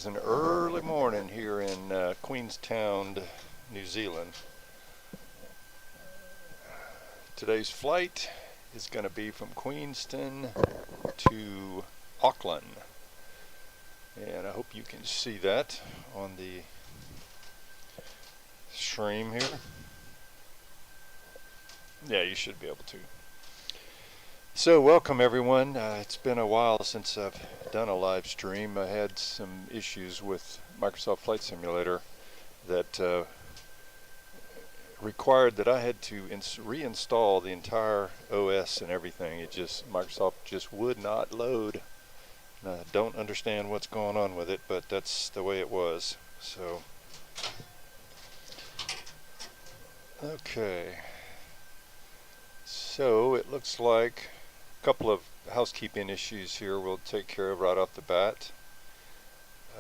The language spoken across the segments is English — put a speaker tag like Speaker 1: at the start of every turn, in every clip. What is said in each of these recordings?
Speaker 1: is an early morning here in Queenstown, New Zealand. Today's flight is going to be from Queenstown to Auckland, and I hope you can see that on the stream here. Yeah, you should be able to. So welcome everyone. It's been a while since I've done a live stream. I had some issues with Microsoft Flight Simulator that required that I had to reinstall the entire OS and everything. Microsoft just would not load. I don't understand what's going on with it, but that's the way it was. So, okay. So it looks like a couple of housekeeping issues here we'll take care of right off the bat.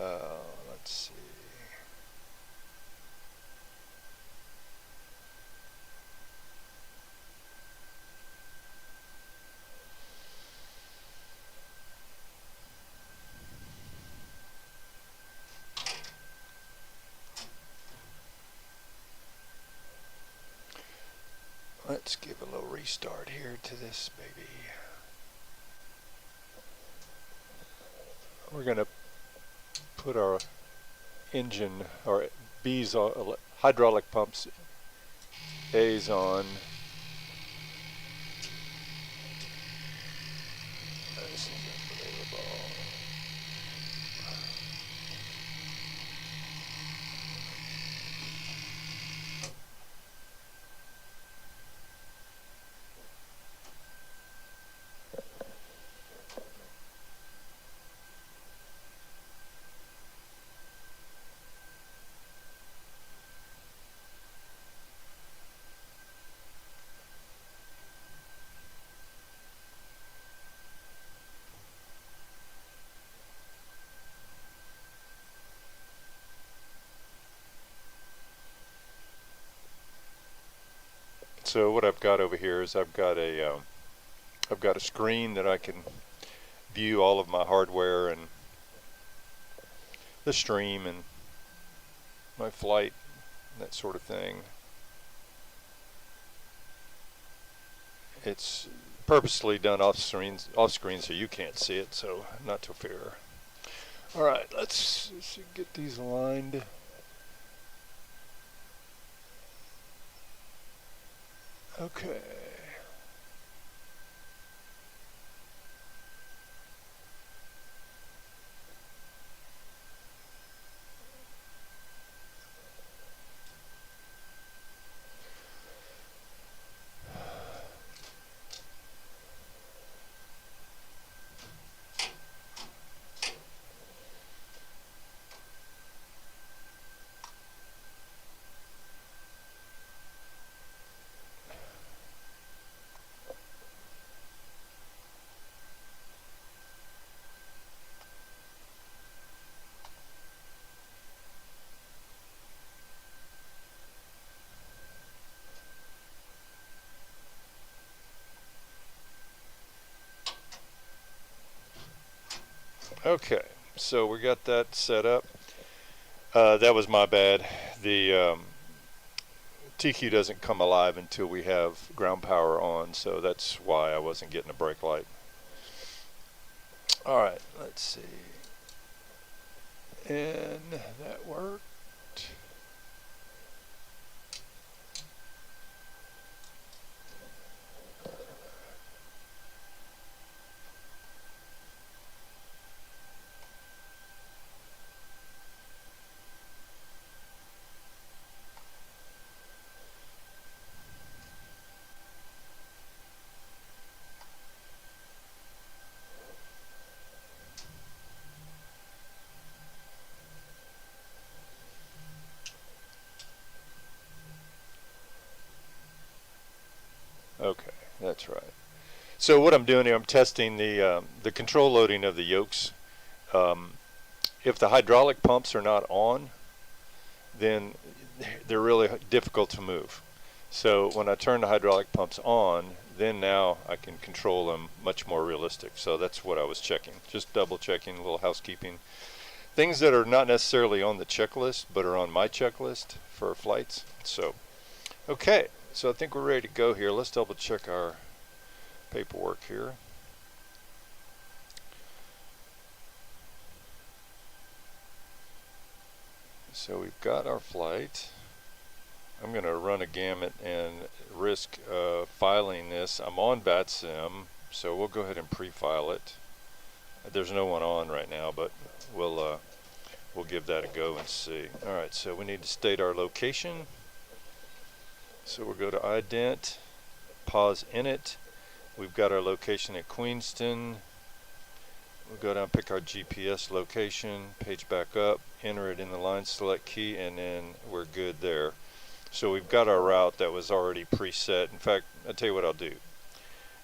Speaker 1: Let's see. Let's give a little restart here to this baby. We're going to put our engine, or B's, hydraulic pumps, A's on. This is unbelievable. So what I've got over here is I've got a screen that I can view all of my hardware and the stream and my flight, that sort of thing. It's purposely done off screen so you can't see it, so not to fear. All right, let's get these aligned. Okay. Okay, so we got that set up. That was my bad. The TQ doesn't come alive until we have ground power on, so that's why I wasn't getting a brake light. All right, let's see. And that worked. Okay, that's right. So what I'm doing here, I'm testing the control loading of the yokes. If the hydraulic pumps are not on, then they're really difficult to move. So when I turn the hydraulic pumps on, then now I can control them much more realistic. So that's what I was checking, just double checking, a little housekeeping. things that are not necessarily on the checklist, but are on my checklist for flights. So, okay, so I think we're ready to go here. Let's double check our paperwork here. So we've got our flight. I'm going to run a gamut and risk filing this. I'm on BATSIM, so we'll go ahead and pre-file it. There's no one on right now, but we'll give that a go and see. All right, so we need to state our location. So we'll go to ident, pause init. We've got our location at Queenston. We'll go down, pick our GPS location, page back up, enter it in the line select key, and then we're good there. So we've got our route that was already preset. In fact, I'll tell you what I'll do.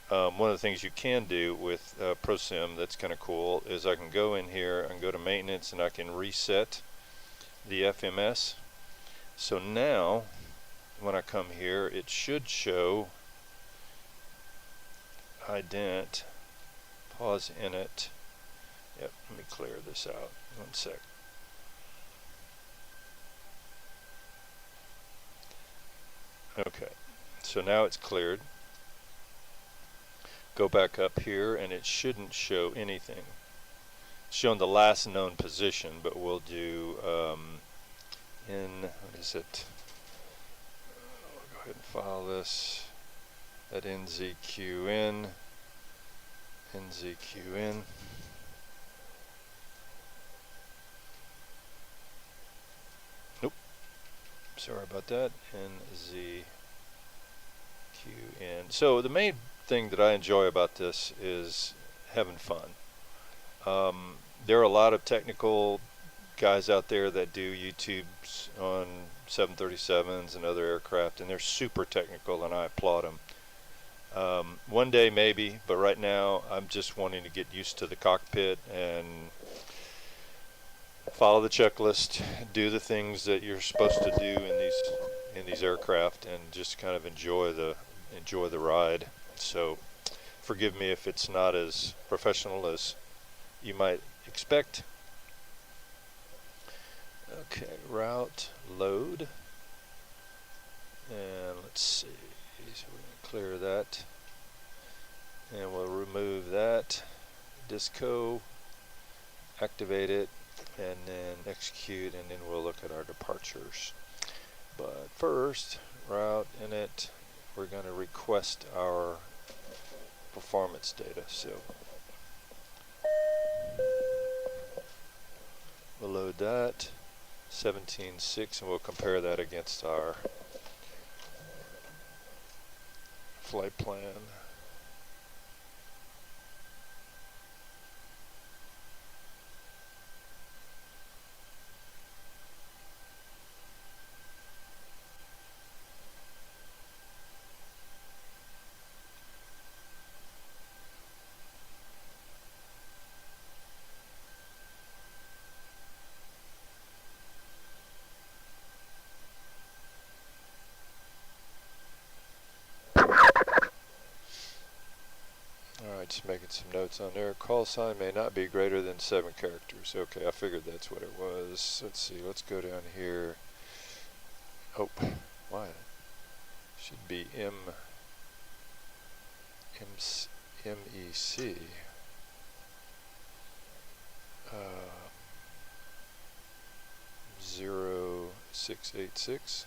Speaker 1: One of the things you can do with ProSim that's kind of cool is I can go in here and go to maintenance and I can reset the FMS. So now when I come here, it should show ident, pause init. Yep, let me clear this out. 1 sec. Okay, so now it's cleared. Go back up here and it shouldn't show anything. It's showing the last known position, but we'll do what is it? I'll go ahead and file this at NZQN. Nope. Sorry about that. NZQN. So the main thing that I enjoy about this is having fun. There are a lot of technical guys out there that do YouTubes on 737s and other aircraft, and they're super technical, and I applaud them. One day maybe, but right now I'm just wanting to get used to the cockpit and follow the checklist, do the things that you're supposed to do in these aircraft, and just kind of enjoy the ride. So forgive me if it's not as professional as you might expect. Okay, route load, and let's see, so we're going to clear that, and we'll remove that disco, activate it, and then execute, and then we'll look at our departures. But first, route init, we're going to request our performance data. So we'll load that 17.6, and we'll compare that against our flight plan. Just making some notes on there. Call sign may not be greater than 7 characters. Okay, I figured that's what it was. Let's see, let's go down here. Oh, why? Should be MEC. 0686.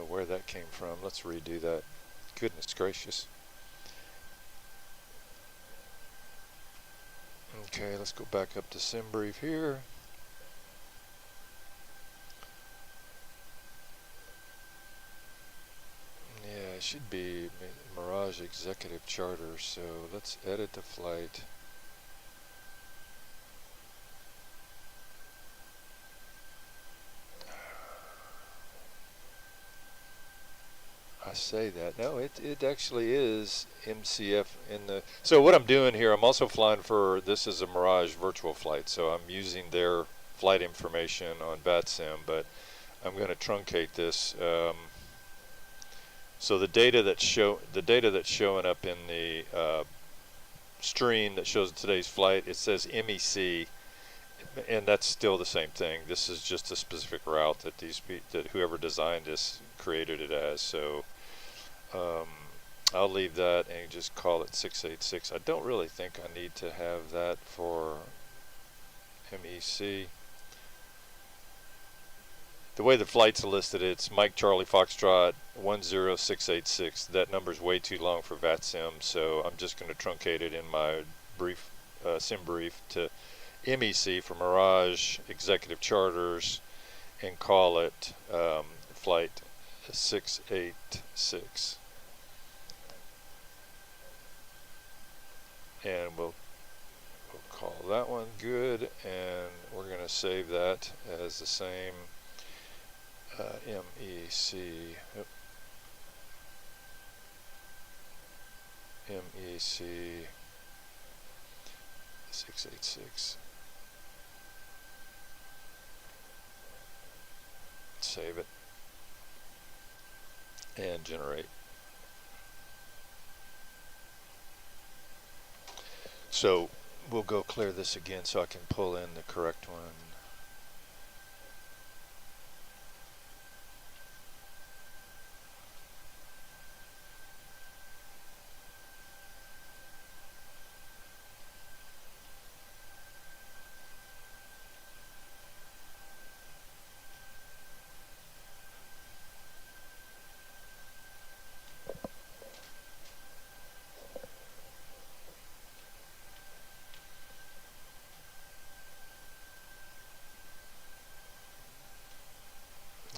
Speaker 1: Where that came from. Let's redo that. Goodness gracious. Okay, let's go back up to SimBrief here. Yeah, it should be Mirage Executive Charters. So let's edit the flight. I say that. No, it actually is MCF in the. So what I'm doing here, I'm also flying for, this is a Mirage virtual flight, so I'm using their flight information on BATSIM, but I'm going to truncate this. So the data that's showing up in the stream that shows today's flight, it says MEC, and that's still the same thing. This is just a specific route that that whoever designed this created it as. So I'll leave that and just call it 686. I don't really think I need to have that for MEC. The way the flights are listed, it's Mike Charlie Foxtrot 10686. That number's way too long for VATSIM, so I'm just going to truncate it in my brief sim brief to MEC for Mirage Executive Charters and call it flight 686. And we'll call that one good, and we're going to save that as the same MEC. Yep. MEC 686. Save it and generate. So we'll go clear this again so I can pull in the correct one.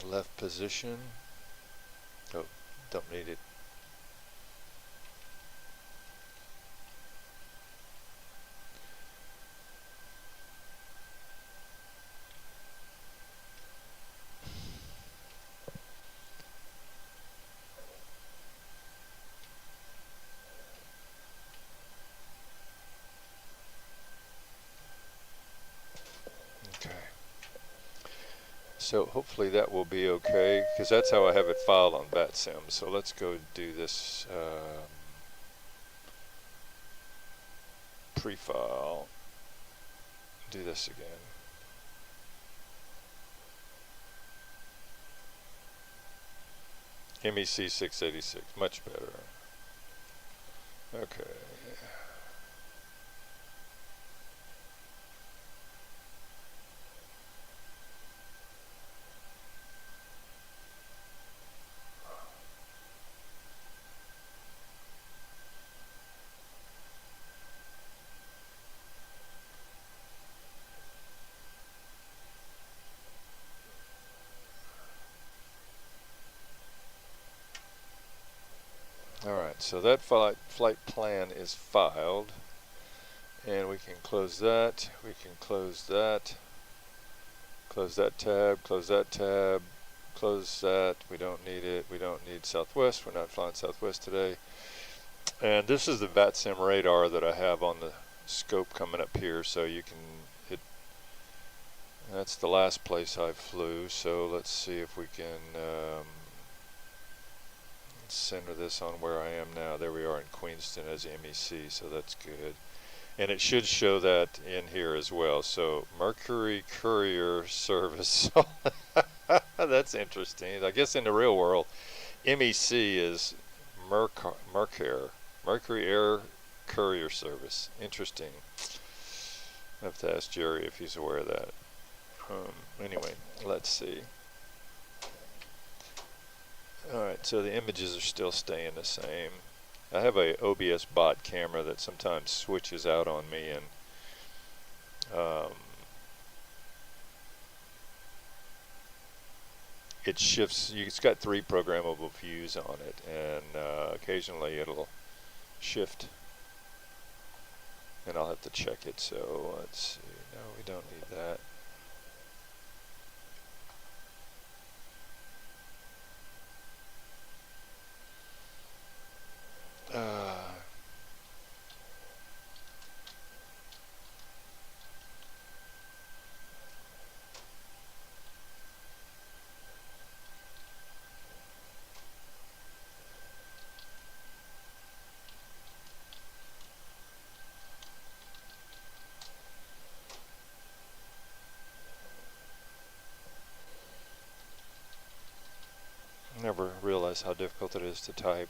Speaker 1: Left position. Oh, don't need it. Okay. So hopefully that will be okay, because that's how I have it filed on VATSIM. So let's go do this pre-file. Do this again. MEC 686, much better. Okay. Alright, so that flight plan is filed, and we can close that, we can close that tab, close that tab, close that, we don't need it, we don't need Southwest, we're not flying Southwest today. And this is the VATSIM radar that I have on the scope coming up here, so you can, that's the last place I flew, so let's see if we can center this on where I am now. There we are in Queenston as MEC, so that's good. And it should show that in here as well. So Mercury Courier Service. That's interesting. I guess in the real world, MEC is Mercury Air Courier Service. Interesting. I have to ask Jerry if he's aware of that. Anyway, let's see. Alright, so the images are still staying the same. I have a OBS bot camera that sometimes switches out on me, and it shifts. It's got 3 programmable views on it, and occasionally it'll shift, and I'll have to check it. So let's see. No, we don't need that. realize how difficult it is to type.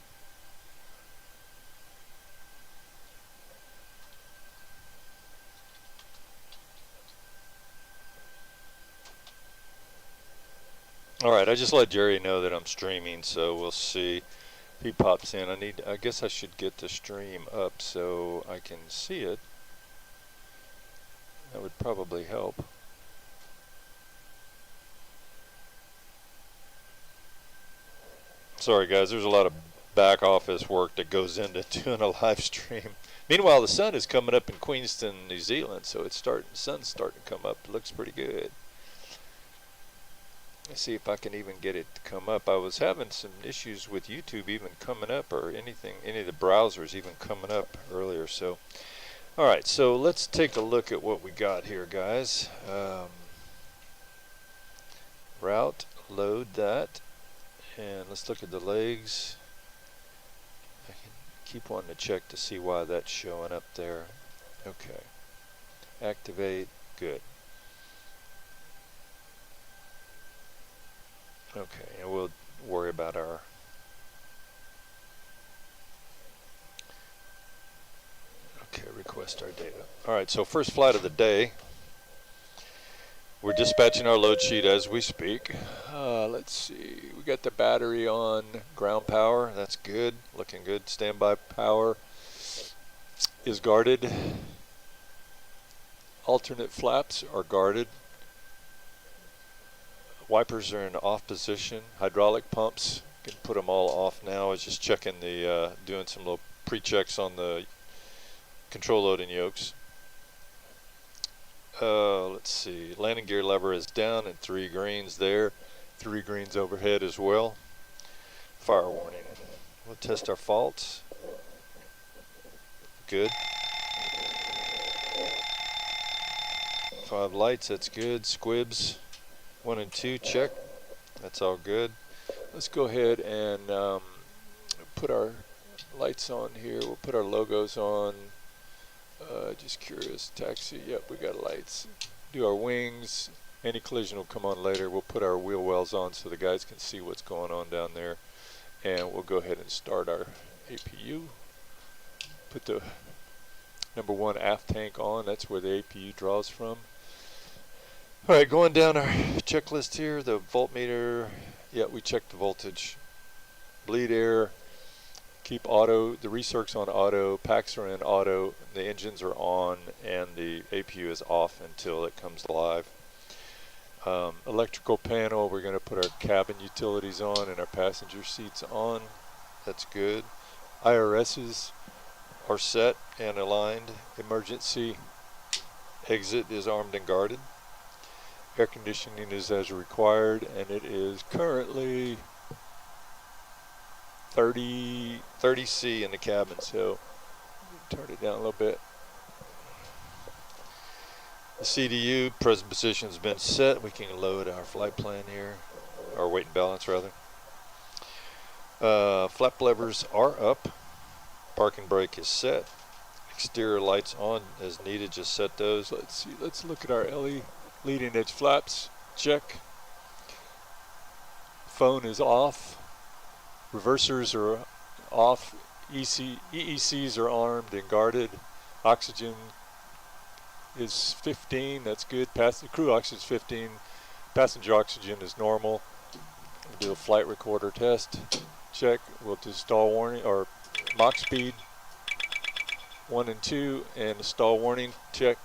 Speaker 1: Alright, I just let Jerry know that I'm streaming, so we'll see if he pops in. I guess I should get the stream up so I can see it. That would probably help. Sorry guys, there's a lot of back office work that goes into doing a live stream. Meanwhile, the sun is coming up in Queenstown, New Zealand, so it's sun's starting to come up. It looks pretty good. Let's see if I can even get it to come up. I was having some issues with YouTube even coming up, or any of the browsers even coming up earlier. So, all right, so let's take a look at what we got here, guys. Route, load that, and let's look at the legs. I can keep wanting to check to see why that's showing up there. Okay, activate, good. Okay, and we'll worry about our request our data. Alright, so first flight of the day. We're dispatching our load sheet as we speak. Let's see, we got the battery on ground power, that's good, looking good. Standby power is guarded. Alternate flaps are guarded. Wipers are in off position. Hydraulic pumps, can put them all off now. I was just checking doing some little pre-checks on the control loading yokes. Let's see, landing gear lever is down and 3 greens there. 3 greens overhead as well. Fire warning. We'll test our faults. Good. 5 lights, that's good. Squibs. 1 and 2, check. That's all good. Let's go ahead and put our lights on here. We'll put our logos on. Just curious, taxi. Yep, we got lights. Do our wings. Any collision will come on later. We'll put our wheel wells on so the guys can see what's going on down there. And we'll go ahead and start our APU. Put the number 1 aft tank on. That's where the APU draws from. Alright, going down our checklist here, the voltmeter, yeah, we checked the voltage. Bleed air, keep auto, the recircs on auto, packs are in auto, the engines are on, and the APU is off until it comes live. Electrical panel, we're going to put our cabin utilities on and our passenger seats on. That's good. IRSs are set and aligned. Emergency exit is armed and guarded. Air conditioning is as required, and it is currently 30 C in the cabin, so turn it down a little bit. The CDU present position has been set. We can load our flight plan here, or weight and balance rather. Flap levers are up. Parking brake is set. Exterior lights on as needed, just set those. Let's see, let's look at our leading edge flaps, check. Phone is off. Reversers are off. EECs are armed and guarded. Oxygen is 15, that's good. Crew oxygen is 15. Passenger oxygen is normal. We'll do a flight recorder test, check. We'll do stall warning or Mach speed 1 and 2 and a stall warning, check.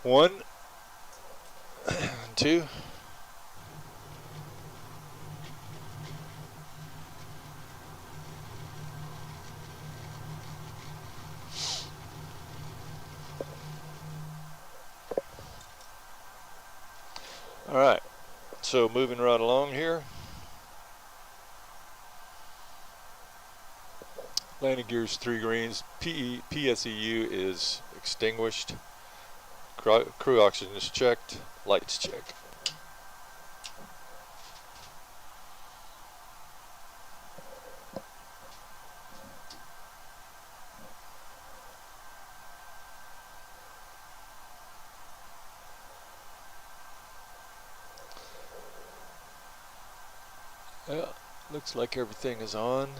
Speaker 1: One, 2. All right, so moving right along here. Landing gears 3 greens. PSEU is extinguished. Crew oxygen is checked. Lights check. Yeah, looks like everything is on.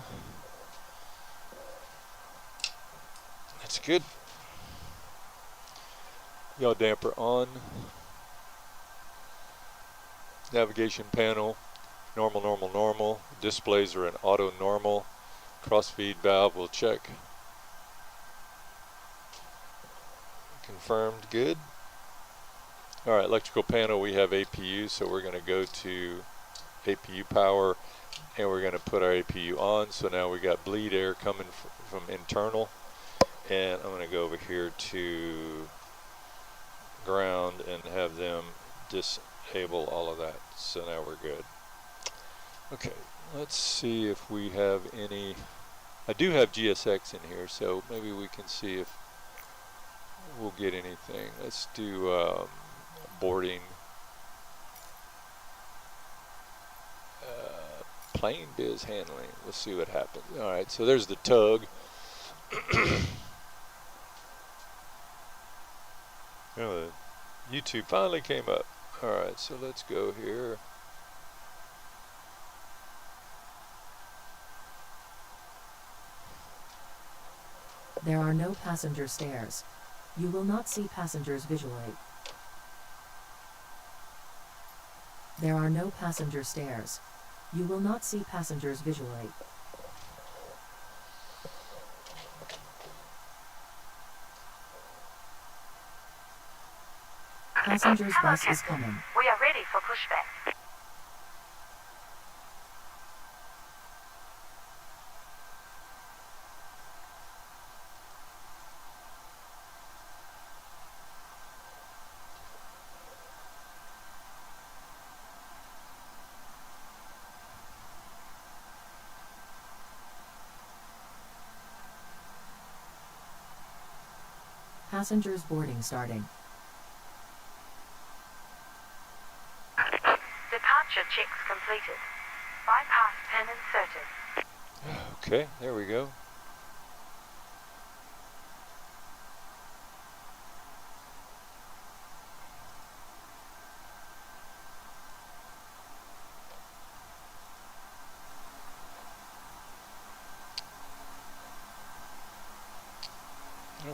Speaker 1: That's good. Yaw damper on. Navigation panel, normal, normal, normal. Displays are in auto normal. Crossfeed valve will check. Confirmed, good. All right, electrical panel, we have APU, so we're going to go to APU power, and we're going to put our APU on. So now we got bleed air coming from internal, and I'm going to go over here to ground and have them disable all of that. So now we're good. Okay, let's see if we have any. I do have GSX in here, so maybe we can see if we'll get anything. Let's do boarding. Plane biz handling. We'll see what happens. All right, so there's the tug. Oh, YouTube finally came up. All right, so let's go here.
Speaker 2: There are no passenger stairs. You will not see passengers visually. There are no passenger stairs. You will not see passengers visually. Passengers bus is coming.
Speaker 3: We are ready for pushback.
Speaker 2: Passengers boarding starting.
Speaker 3: Departure checks completed. Bypass pin inserted.
Speaker 1: Okay, there we go.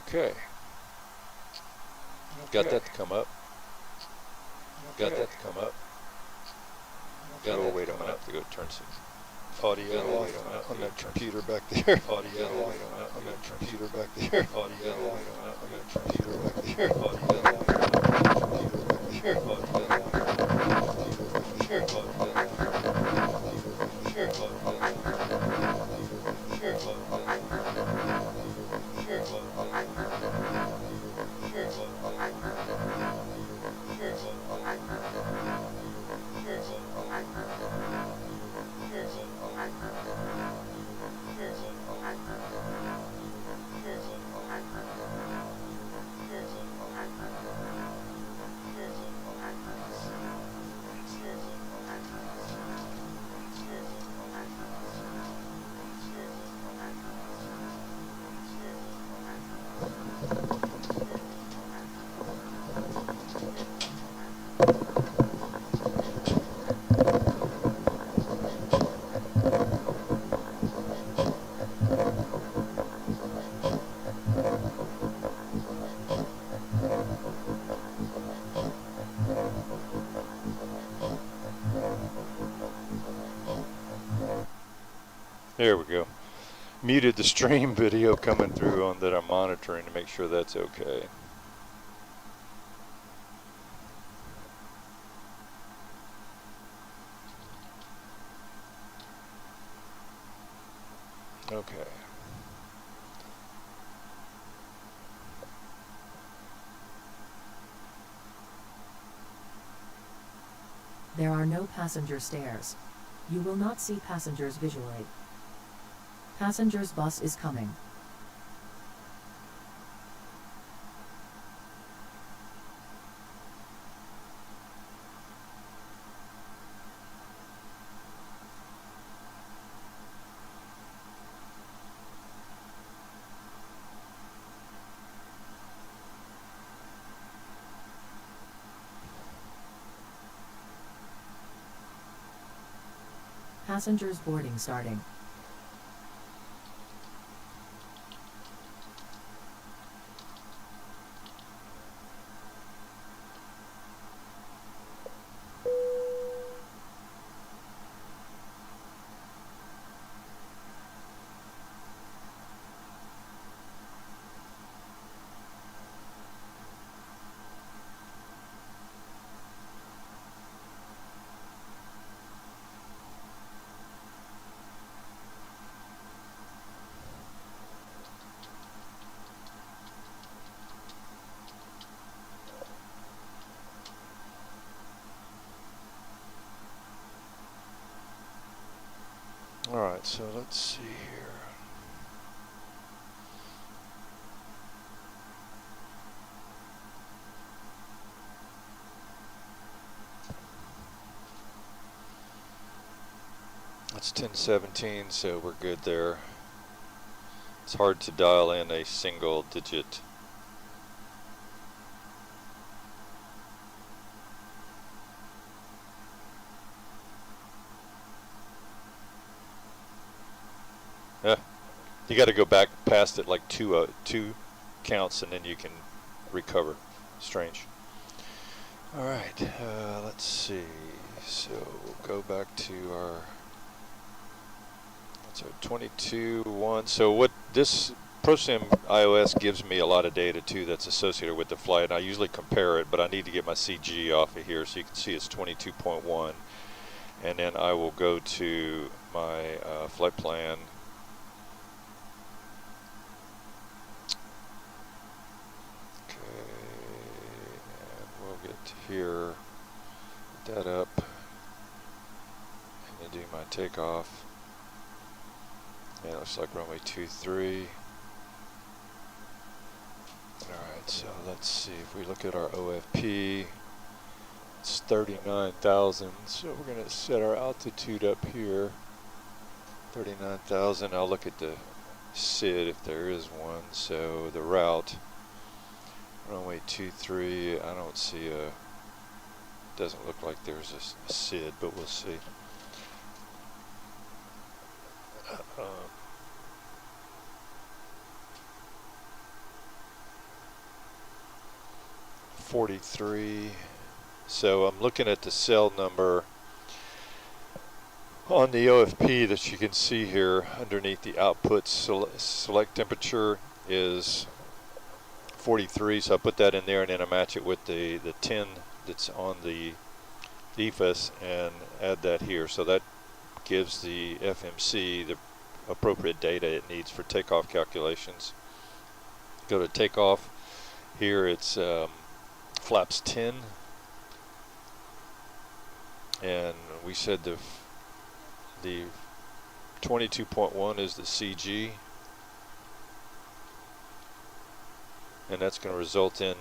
Speaker 1: Okay. Got that to come up. Got that to come up. Oh, wait a minute. I have to go turn some audio off on that computer back there. Audio on that computer back there. Audio on that computer back there. Audio on that computer There we go. Muted the stream video coming through on that I'm monitoring to make sure that's okay. Okay.
Speaker 2: There are no passenger stairs. You will not see passengers visually. Passengers bus is coming. Passengers boarding starting.
Speaker 1: Alright, so let's see here. It's 10:17, so we're good there. It's hard to dial in a single digit. Yeah, you got to go back past it like two counts, and then you can recover. Strange. All right, let's see. So we'll go back to our 22.1. So what this ProSim iOS gives me a lot of data too that's associated with the flight. I usually compare it, but I need to get my CG off of here so you can see it's 22.1. And then I will go to my flight plan. Here, put that up, and then do my takeoff. Yeah, it looks like runway 23. Alright, so let's see if we look at our OFP. It's 39,000, so we're going to set our altitude up here. 39,000. I'll look at the SID if there is one. So the route, runway 23, I don't see a. Doesn't look like there's a SID, but we'll see. 43. So I'm looking at the cell number on the OFP that you can see here underneath the output. Select temperature is 43, so I put that in there, and then I match it with the 10 that's on the EFS and add that here. So that gives the FMC the appropriate data it needs for takeoff calculations. Go to takeoff. Here it's flaps 10, and we said the 22.1 is the CG, and that's going to result in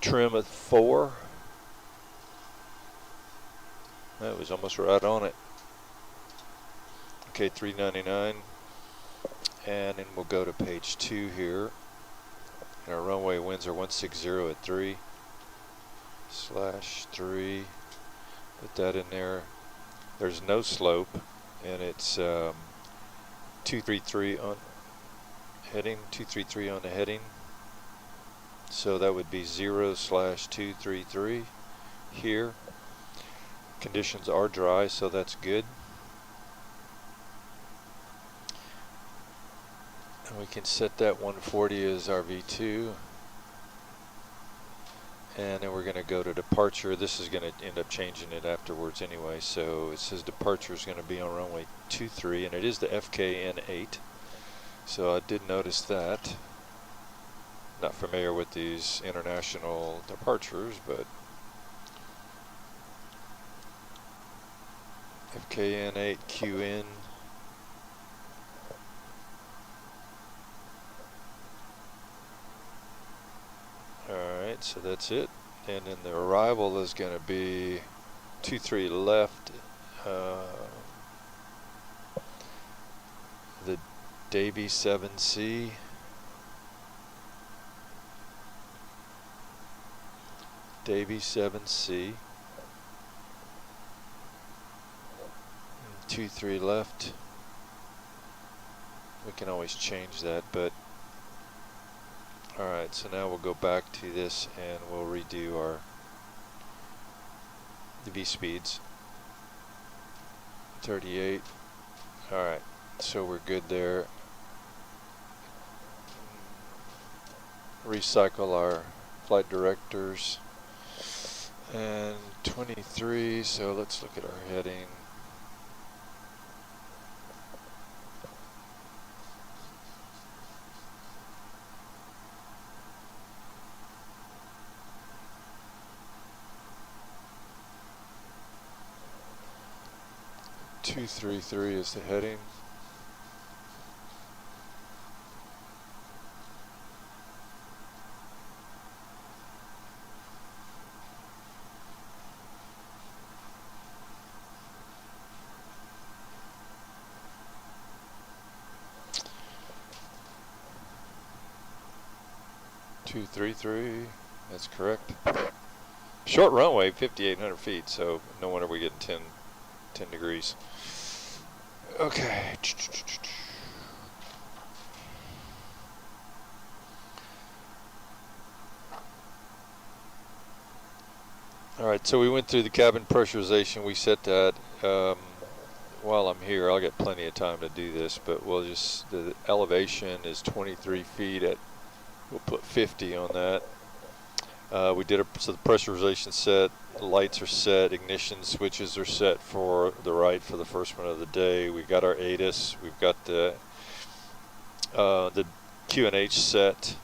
Speaker 1: trim of 4. That was almost right on it. Okay, 399, and then we'll go to page 2 here, and our runway winds are 160 at 3/3. Put that in there. There's no slope, and it's 233 on heading, 233 on the heading. So that would be 0/233 here. Conditions are dry, so that's good. And we can set that 140 as our V2. And then we're going to go to departure. This is going to end up changing it afterwards anyway. So it says departure is going to be on runway 23, and it is the FKN 8. So I did notice that. Not familiar with these international departures, but FKN 8 QN. Alright, so that's it. And then the arrival is going to be 23 left. The Davy 7C. Davy 7C. 23 left. We can always change that, but alright, so now we'll go back to this and we'll redo the V speeds. 38. Alright, so we're good there. Recycle our flight directors. And 23, so let's look at our heading. Two, 3, is the heading. Two, 3, that's correct. Short runway, 5,800 feet, so no wonder we're getting 10 degrees. Okay. Alright, so we went through the cabin pressurization. We set that. While I'm here, I'll get plenty of time to do this, but we'll just, the elevation is 23 feet at, we'll put 50 on that. We did so the pressurization set, the lights are set, ignition switches are set for the right for the first one of the day. We got our ATIS, we've got the QNH set,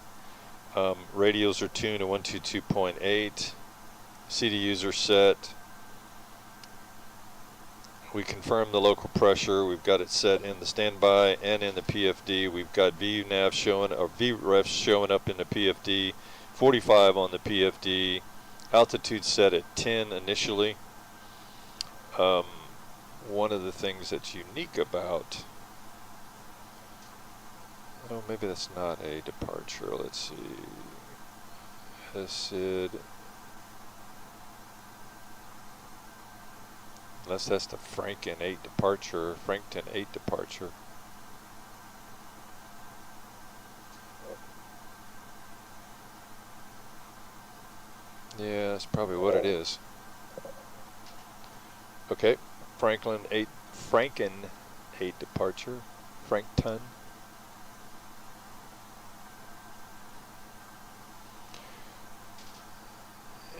Speaker 1: radios are tuned to 122.8, CDUs are set. We confirmed the local pressure. We've got it set in the standby and in the PFD. We've got VNAV showing, or VREF showing up in the PFD. 45 on the PFD. Altitude set at 10 initially. One of the things that's unique about, oh, maybe that's not a departure. Let's see. SID. Unless that's the Frankton 8 departure. Yeah, that's probably what it is. Okay, Franken 8 departure. Frankton.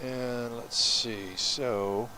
Speaker 1: And let's see, so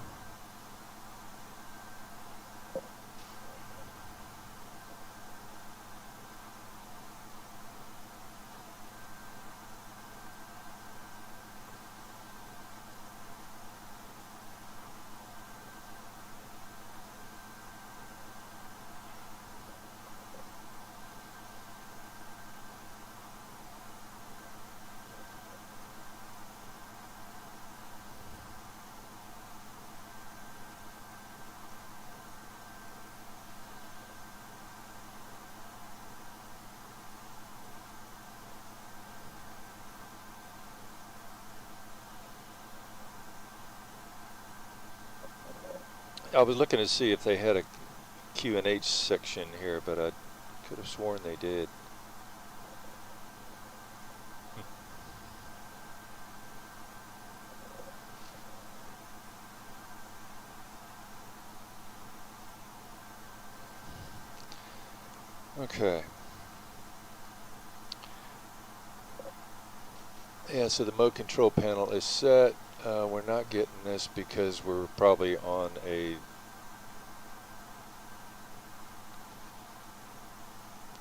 Speaker 1: I was looking to see if they had a QNH section here, but I could have sworn they did. Okay. Yeah, so the mode control panel is set. We're not getting this because we're probably on a,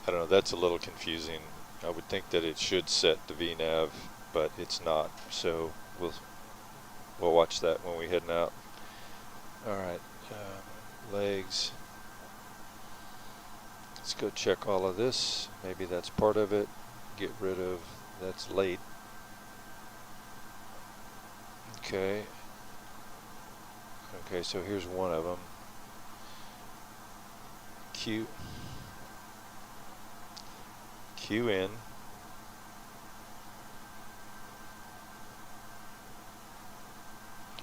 Speaker 1: I don't know, that's a little confusing. I would think that it should set the VNAV, but it's not. So we'll watch that when we heading out. All right, legs. Let's go check all of this. Maybe that's part of it. Get rid of, that's late. Okay. Okay, so here's one of them. QN.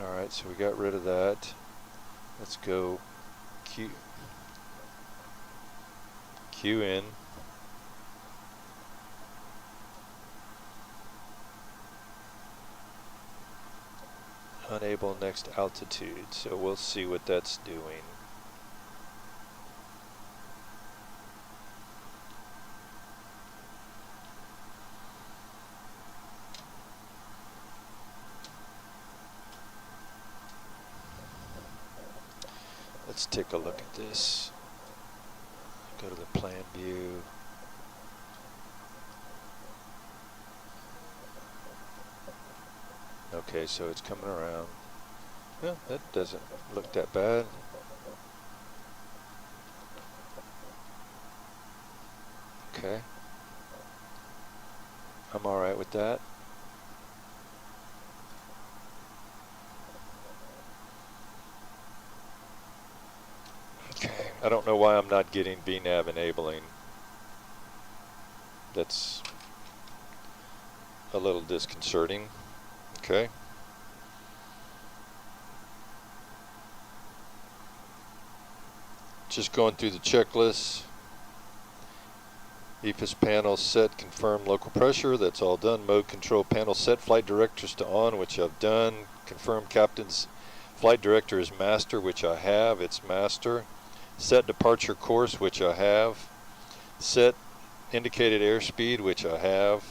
Speaker 1: Alright, so we got rid of that. Let's go NZQN. Unable next altitude, so we'll see what that's doing. Let's take a look at this. Go to the plan view. Okay, so it's coming around. Well, that doesn't look that bad. Okay. I'm alright with that. Okay, I don't know why I'm not getting VNAV enabling. That's a little disconcerting. Okay. Just going through the checklist. EFIS panel set, confirm local pressure. That's all done. Mode control panel set, flight directors to on, which I've done. Confirm captain's flight director is master, which I have. It's master. Set departure course, which I have. Set indicated airspeed, which I have.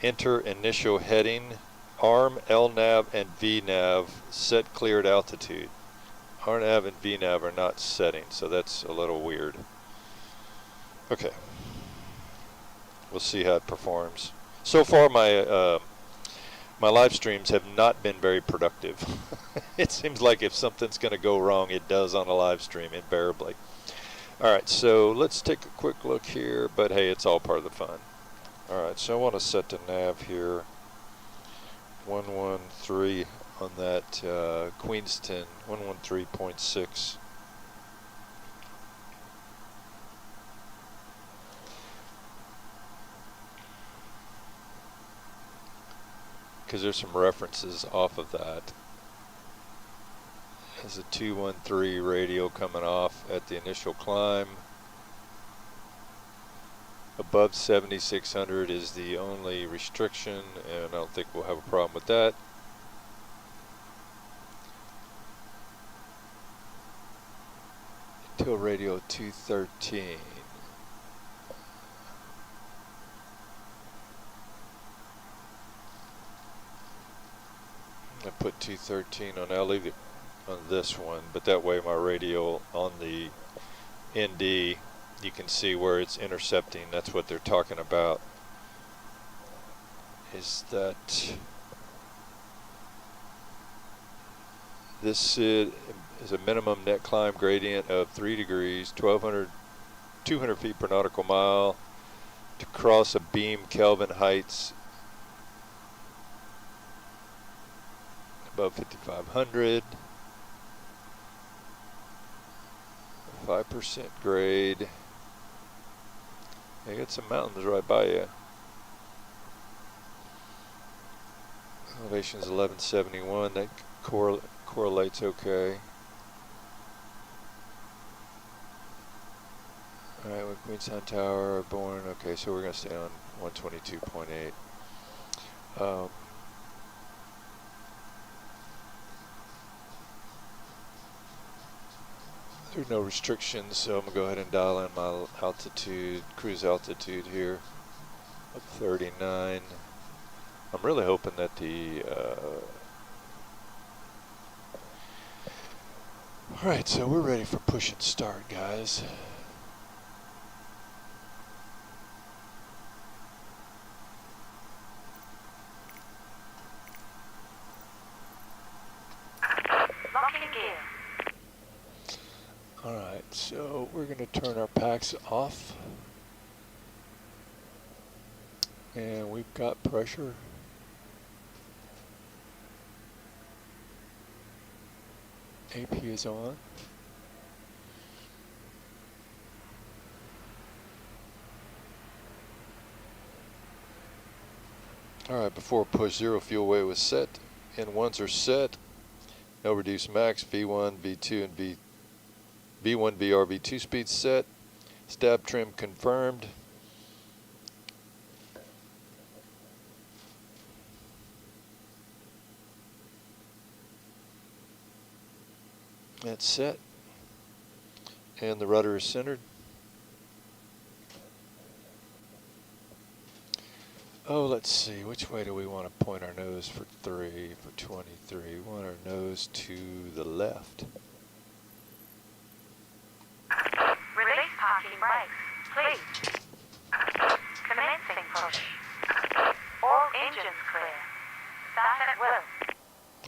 Speaker 1: Enter initial heading. ARM, LNAV, and VNAV set cleared altitude. RNAV and VNAV are not setting, so that's a little weird. Okay. We'll see how it performs. So far, my live streams have not been very productive. It seems like if something's going to go wrong, it does on a live stream invariably. All right, so let's take a quick look here, but hey, it's all part of the fun. All right, so I want to set the nav here. 113 on that Queenston 113.6. Because there's some references off of that. There's a 213 radio coming off at the initial climb. Above 7,600 is the only restriction, and I don't think we'll have a problem with that. Until radio 213. I put 213 on, I'll leave it on this one, but that way my radio on the ND, you can see where it's intercepting. That's what they're talking about. Is that this is a minimum net climb gradient of 3 degrees, 200 feet per nautical mile to cross a beam Kelvin heights above 5,500. 5% grade. You got some mountains right by you. Elevation is 1171. That correlates okay. Alright, with Queenstown Tower, Boeing. Okay, so we're going to stay on 122.8. There's no restrictions, so I'm going to go ahead and dial in my altitude, cruise altitude here of 39. I'm really hoping that the alright, so we're ready for push and start, guys.
Speaker 3: Locking gear.
Speaker 1: Alright, so we're going to turn our packs off. And we've got pressure. AP is on. Alright, before push, zero fuel weight was set. N1s are set. No reduced max, V1, V2, and V1 VR V2 speed set. Stab trim confirmed. That's set. And the rudder is centered. Oh, let's see. Which way do we want to point our nose for 3, for 23? We want our nose to the left.
Speaker 3: Release parking brakes, please. Commencing push. All engines clear. Start at will.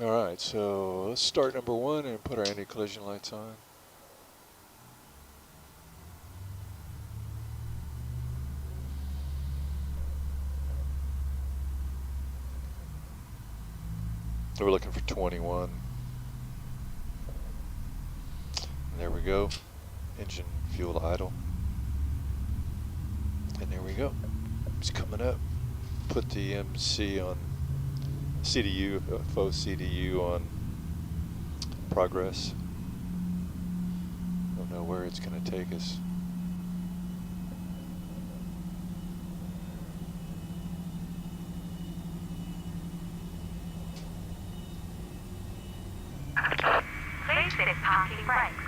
Speaker 1: All right, so let's start number 1 and put our anti-collision lights on. We're looking for 21. There we go. Engine fuel idle. And there we go. It's coming up. Put the MC on CDU, faux CDU on progress. Don't know where it's going to take us.
Speaker 3: Please set parking brakes.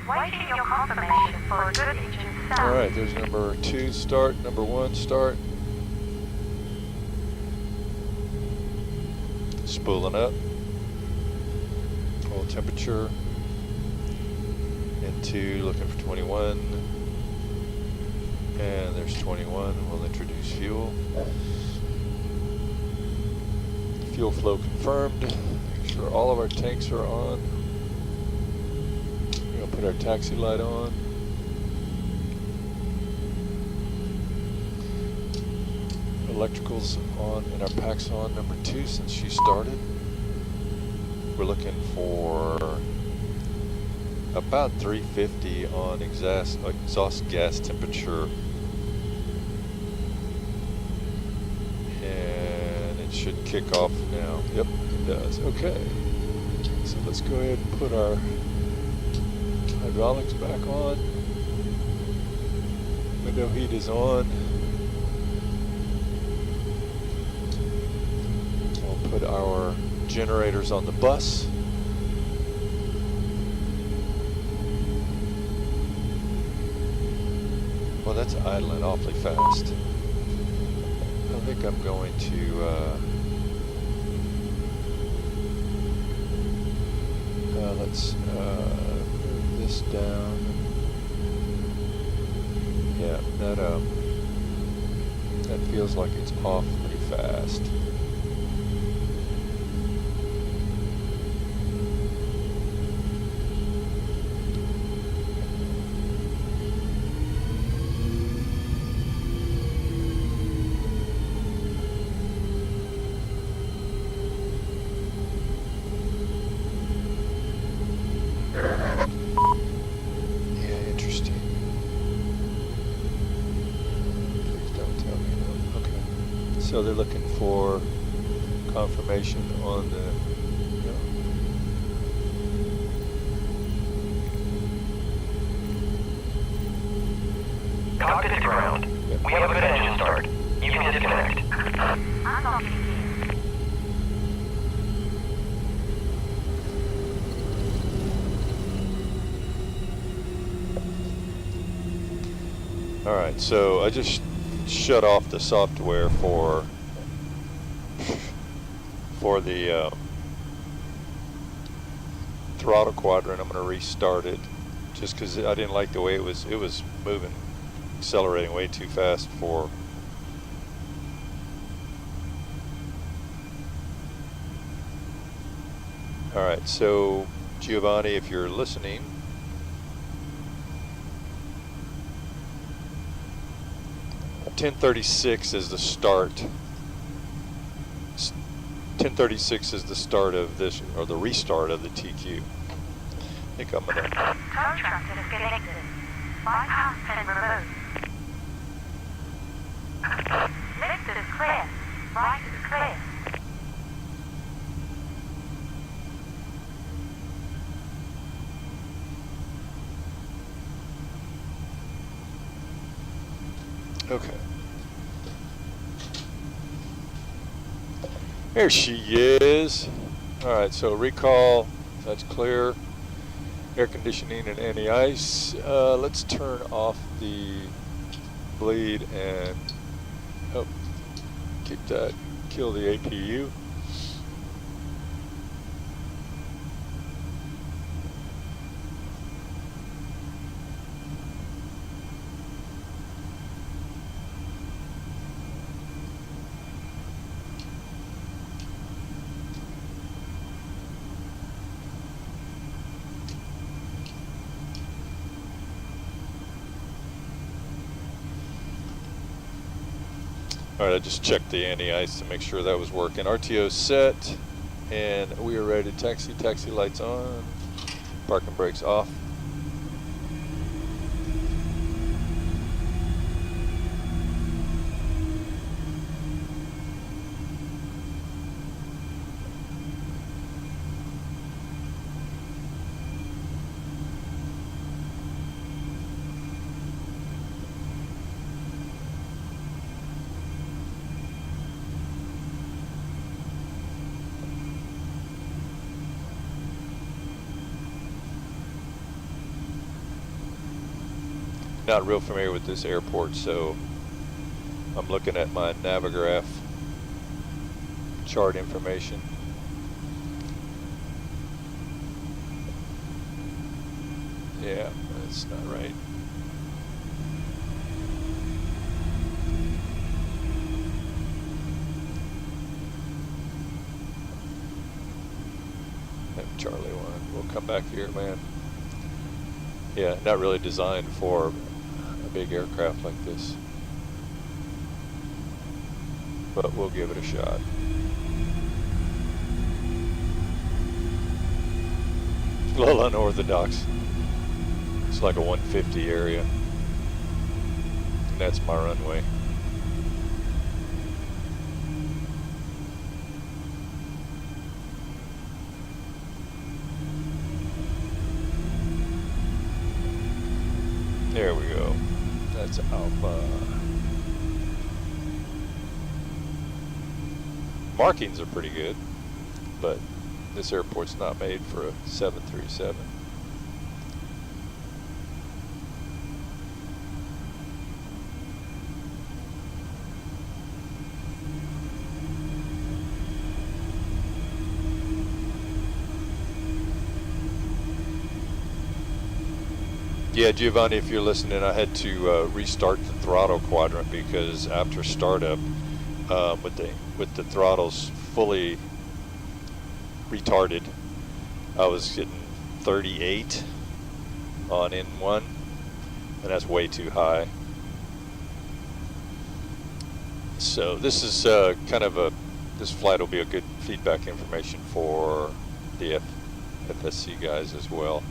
Speaker 3: Waiting your confirmation for a good engine start.
Speaker 1: All right, there's number 2 start, number 1 start. Spooling up. Oil temperature. And 2 looking for 21. And there's 21. We'll introduce fuel. Fuel flow confirmed. Make sure all of our tanks are on. We're going to put our taxi light on. Electricals on and our packs on number 2 since she started. We're looking for about 350 on exhaust gas temperature. And it should kick off now. Yep, it does. Okay. So let's go ahead and put our hydraulics back on. Window heat is on. We'll put our generators on the bus. Well, that's idling awfully fast. I think I'm going to let's move this down. Yeah, that feels like it's off pretty fast. So they're looking for confirmation on the,
Speaker 4: Cockpit to ground.
Speaker 1: Yep.
Speaker 4: We have a good engine start. You can disconnect.
Speaker 3: Unlocking gear.
Speaker 1: All right, so I just shut off the software for the throttle quadrant. I'm going to restart it just because I didn't like the way it was moving, accelerating way too fast for. All right, so Giovanni, if you're listening, .1036 is the start. 1036 is the start of this, or the restart of the TQ. I think I'm gonna.
Speaker 3: Tow truck disconnected. Bypass pin removed. Left is clear. Right is clear.
Speaker 1: Okay. There she is. Alright, so recall, that's clear. Air conditioning and anti-ice. Let's turn off the bleed and keep that, kill the APU. Alright, I just checked the anti-ice to make sure that was working. RTO set, and we are ready to taxi. Taxi lights on, parking brakes off. Not real familiar with this airport, so I'm looking at my Navigraph chart information. Yeah, that's not right. Charlie 1, we'll come back here, man. Yeah, not really designed for a big aircraft like this, but we'll give it a shot. A little unorthodox. It's like a 150 area, and that's my runway. There we go. That's Alpha. Markings are pretty good, but this airport's not made for a 737. Yeah, Giovanni, if you're listening, I had to restart the throttle quadrant because after startup, with the throttles fully retarded, I was getting 38 on N1, and that's way too high. So this is this flight will be a good feedback information for the FSC guys as well.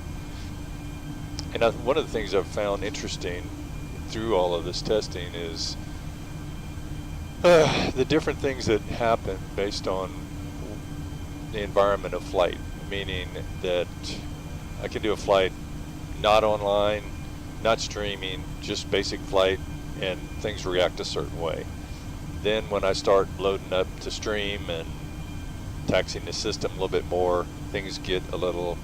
Speaker 1: And one of the things I've found interesting through all of this testing is the different things that happen based on the environment of flight, meaning that I can do a flight not online, not streaming, just basic flight, and things react a certain way. Then when I start loading up to stream and taxing the system a little bit more, things get a little,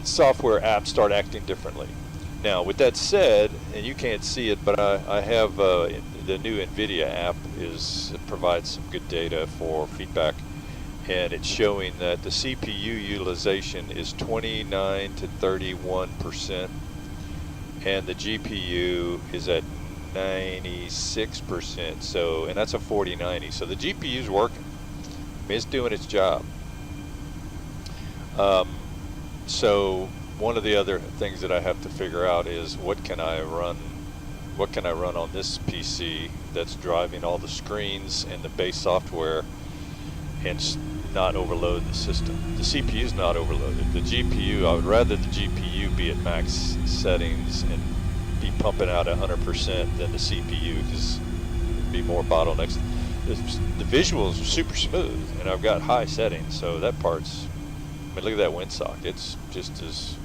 Speaker 1: software apps start acting differently. Now with that said, and you can't see it, but I have the new NVIDIA app provides some good data for feedback, and it's showing that the CPU utilization is 29 to 31%, and the GPU is at 96%. So, and that's a 4090. So the GPU is working. I mean, it's doing its job. So one of the other things that I have to figure out is what can I run on this PC that's driving all the screens and the base software and not overload the system. The CPU is not overloaded. The GPU, I would rather the GPU be at max settings and be pumping out 100% than the CPU, because there'd be more bottlenecks. The visuals are super smooth, and I've got high settings, so that part's, I mean, look at that windsock. It's just as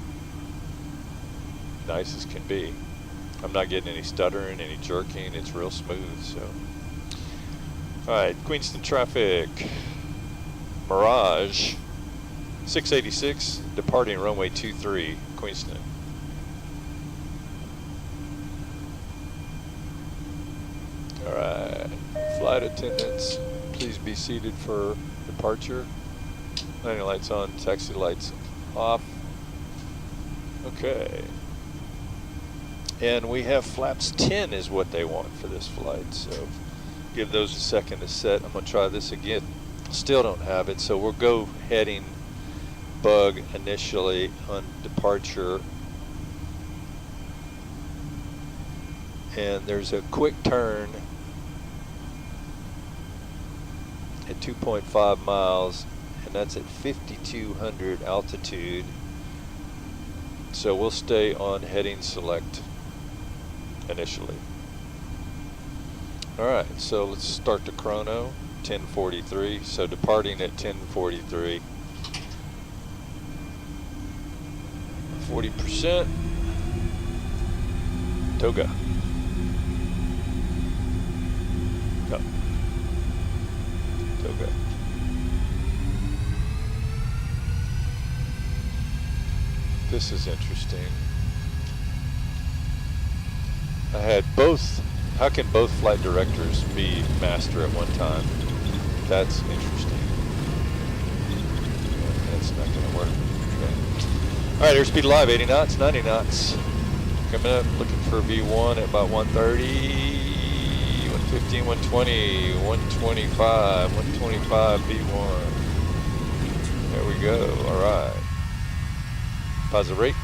Speaker 1: nice as can be. I'm not getting any stuttering, any jerking. It's real smooth. So, all right, Queenston traffic. Mirage 686 departing runway 23, Queenston. All right, flight attendants, please be seated for departure. Landing lights on, taxi lights off. Okay. And we have flaps 10 is what they want for this flight. So give those a second to set. I'm gonna try this again. Still don't have it, so we'll go heading bug initially on departure. And there's a quick turn at 2.5 miles, and that's at 5,200 altitude. So we'll stay on heading select initially. All right, so let's start the chrono. 10:43. So departing at 10:43. 40%. Toga. Up. Toga. This is interesting. I had both. How can both flight directors be master at one time? That's interesting. That's not going to work. Okay. All right, airspeed live, 80 knots, 90 knots. Coming up, looking for V1 at about 130, 115, 120, 125, 125 V1. There we go. All right. Positive rate.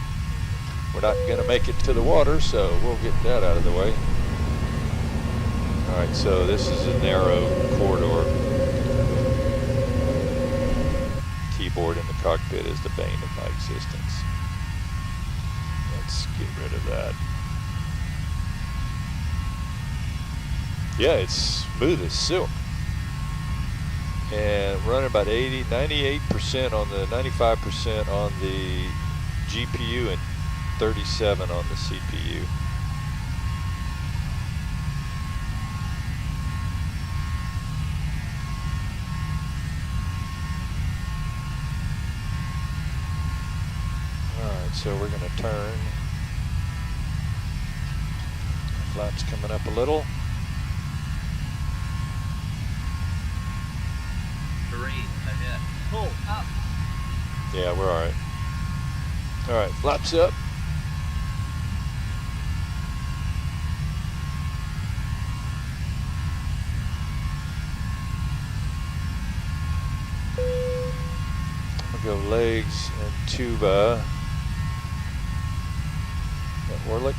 Speaker 1: We're not going to make it to the water, so we'll get that out of the way. All right, so this is a narrow corridor. Keyboard in the cockpit is the bane of my existence. Let's get rid of that. Yeah, it's smooth as silk. And running about 80, 98% on the, 95% on the GPU and 37 on the CPU. So we're going to turn. Flaps coming up a little.
Speaker 5: Terrain ahead. Pull up.
Speaker 1: Yeah, we're all right. All right, flaps up. We'll go legs and tuba. Orlick.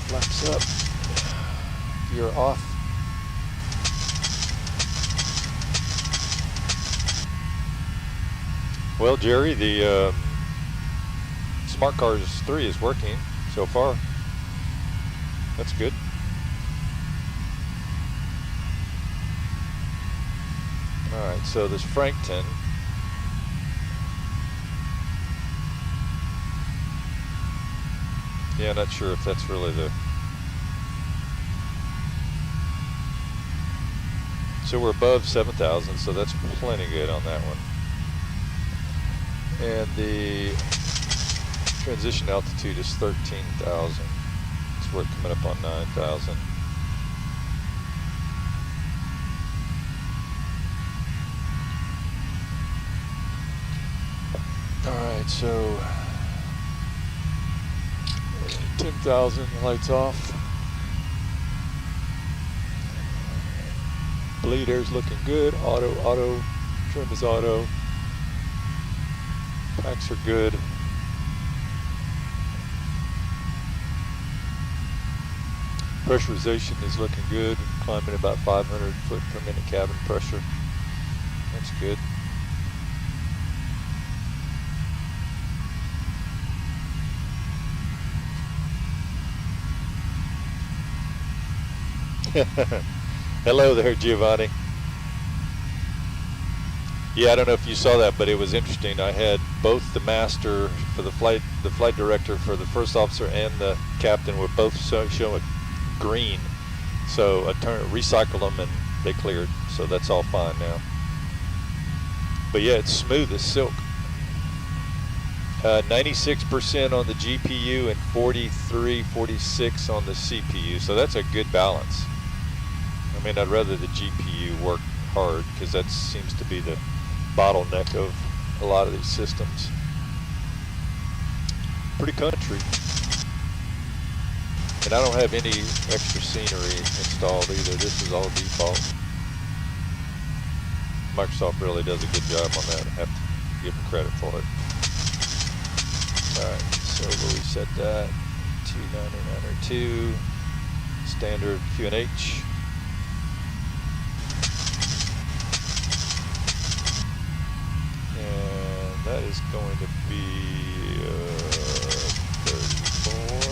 Speaker 1: Flaps up. You're off. Well, Jerry, the Smart Cars 3 is working so far. That's good. All right, so this Frankton. Yeah, not sure if that's really the... So we're above 7,000, so that's plenty good on that one. And the transition altitude is 13,000. So we're coming up on 9,000. All right, so 10,000, lights off. Bleed air's looking good. Auto, trim is auto. Packs are good. Pressurization is looking good. Climbing about 500 foot per minute cabin pressure. That's good. Hello there, Giovanni. Yeah, I don't know if you saw that, but it was interesting. I had both the master for the flight director for the first officer and the captain were both showing green. So I recycled them and they cleared. So that's all fine now. But yeah, it's smooth as silk. 96% on the GPU and 46 on the CPU. So that's a good balance. I mean, I'd rather the GPU work hard because that seems to be the bottleneck of a lot of these systems. Pretty country. And I don't have any extra scenery installed either. This is all default. Microsoft really does a good job on that. I have to give them credit for it. Alright, so we'll reset that. 29902. Standard QNH. And that is going to be 34.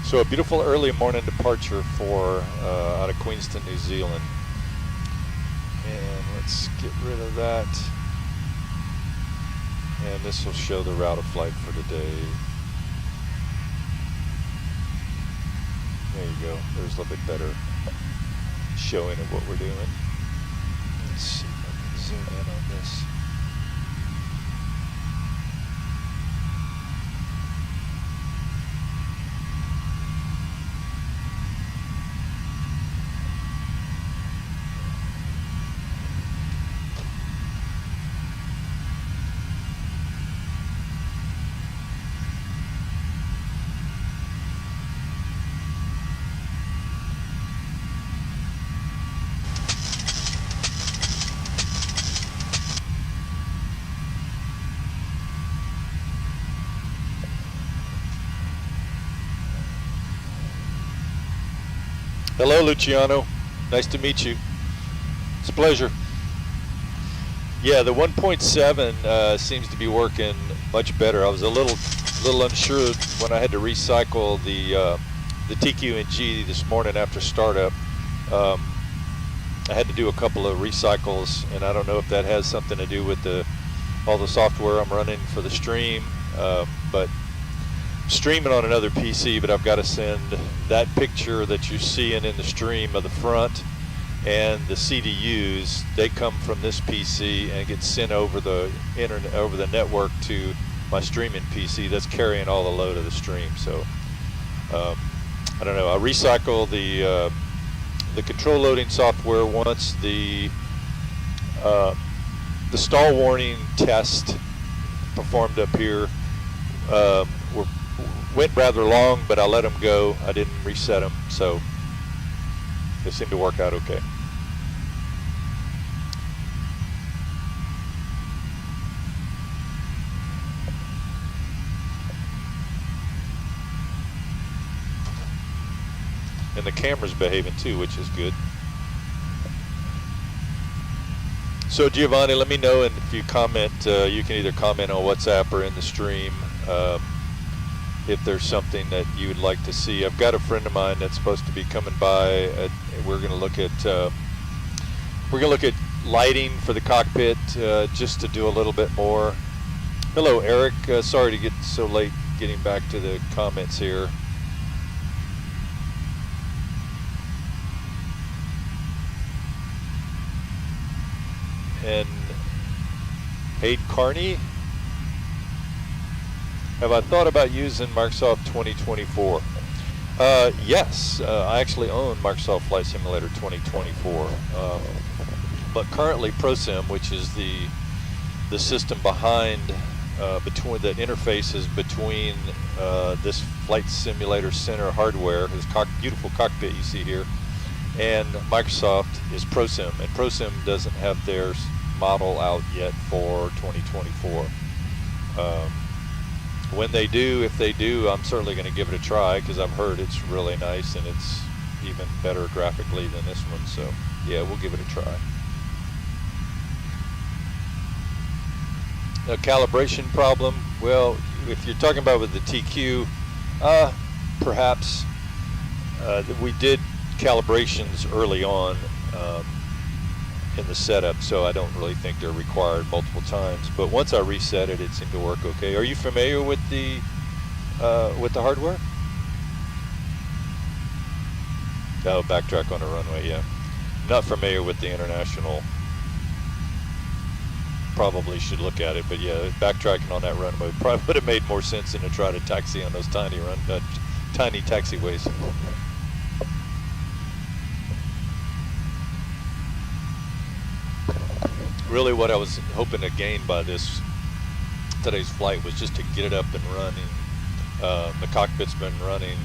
Speaker 1: So a beautiful early morning departure for out of Queenstown, New Zealand. And let's get rid of that. And this will show the route of flight for today. There you go. There's a little bit better showing of what we're doing. Let's see if I can zoom in on this. Hello, Luciano. Nice to meet you. It's a pleasure. Yeah, the 1.7 seems to be working much better. I was a little unsure when I had to recycle the TQNG this morning after startup. I had to do a couple of recycles, and I don't know if that has something to do with all the software I'm running for the stream, but streaming on another PC, but I've got to send that picture that you're seeing in the stream of the front and the CDUs. They come from this PC and get sent over the internet, over the network to my streaming PC that's carrying all the load of the stream. So I don't know. I recycle the control loading software once the stall warning test performed up here went rather long, but I let them go. I didn't reset them, so they seem to work out okay. And the camera's behaving too, which is good. So Giovanni, let me know, and if you comment, you can either comment on WhatsApp or in the stream. If there's something that you would like to see. I've got a friend of mine that's supposed to be coming by. We're going to look at lighting for the cockpit, just to do a little bit more. Hello, Eric. Sorry to get so late getting back to the comments here. And Hayde Carney. Have I thought about using Microsoft 2024? Yes, I actually own Microsoft Flight Simulator 2024, but currently ProSim, which is the system behind between the interfaces between this Flight Simulator Center hardware, this beautiful cockpit you see here, and Microsoft is ProSim, and ProSim doesn't have their model out yet for 2024. When they do, if they do, I'm certainly going to give it a try because I've heard it's really nice and it's even better graphically than this one. So yeah, we'll give it a try. A calibration problem, well, if you're talking about with the TQ, perhaps we did calibrations early on in the setup, so I don't really think they're required multiple times. But once I reset it, it seemed to work okay. Are you familiar with the hardware? Oh, backtrack on the runway, yeah. Not familiar with the international. Probably should look at it, but yeah, backtracking on that runway probably would have made more sense than to try to taxi on those tiny taxiways. Really what I was hoping to gain by today's flight was just to get it up and running. The cockpit's been running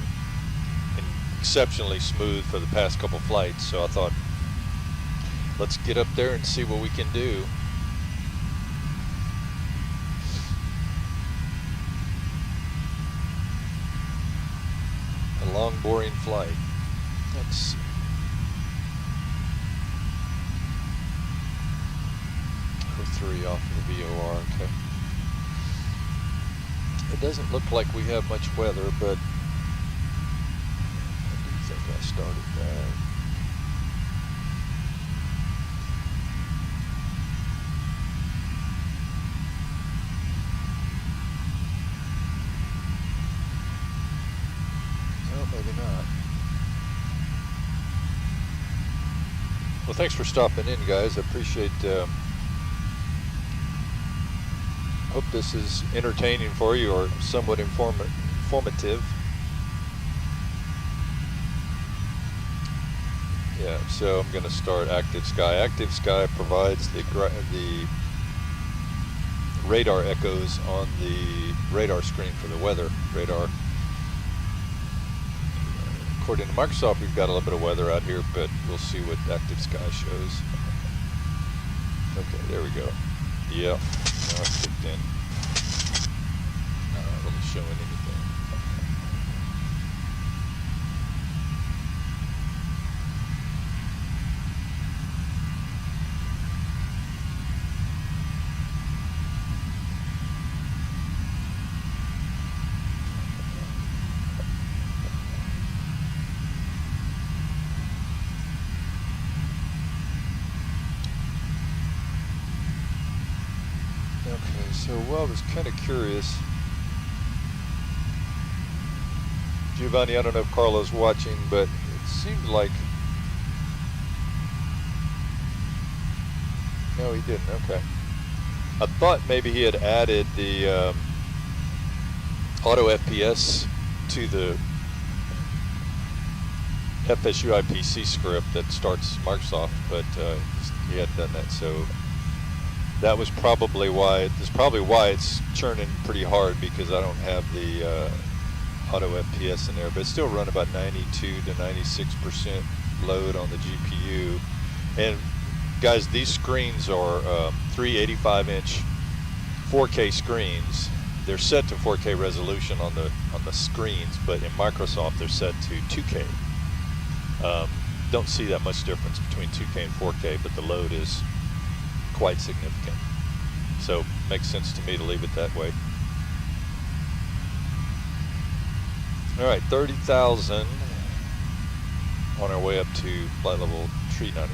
Speaker 1: exceptionally smooth for the past couple flights, so I thought, let's get up there and see what we can do. A long, boring flight. Let's see. Three off of the VOR, okay. It doesn't look like we have much weather, but I do think I started that. No, maybe not. Well, thanks for stopping in, guys. I appreciate hope this is entertaining for you or somewhat informative. Yeah, so I'm going to start Active Sky. Active Sky provides the radar echoes on the radar screen for the weather radar. According to Microsoft, we've got a little bit of weather out here, but we'll see what Active Sky shows. Okay, there we go. Yep. Now it's kicked in. Not really showing anything. Okay, so well, I was kind of curious. Giovanni, I don't know if Carlo's watching, but it seemed like... No, he didn't, okay. I thought maybe he had added the auto FPS to the FSU IPC script that starts Microsoft, but he hadn't done that, so that was probably why. That's probably why it's churning pretty hard, because I don't have the auto FPS in there, but it still run about 92 to 96% load on the GPU. And guys, these screens are 385-inch 4K screens. They're set to 4K resolution on the screens, but in Microsoft they're set to 2K. Don't see that much difference between 2K and 4K, but the load is quite significant. So makes sense to me to leave it that way. All right, 30,000 on our way up to flight level 390.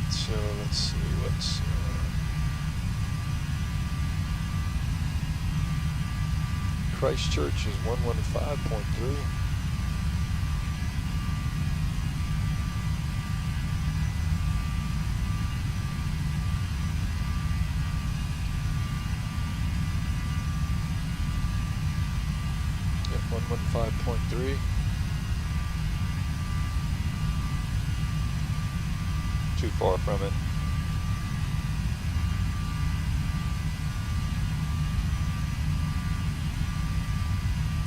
Speaker 1: So let's see what's Christchurch is 115.3. Yep, 115.3. too far from it.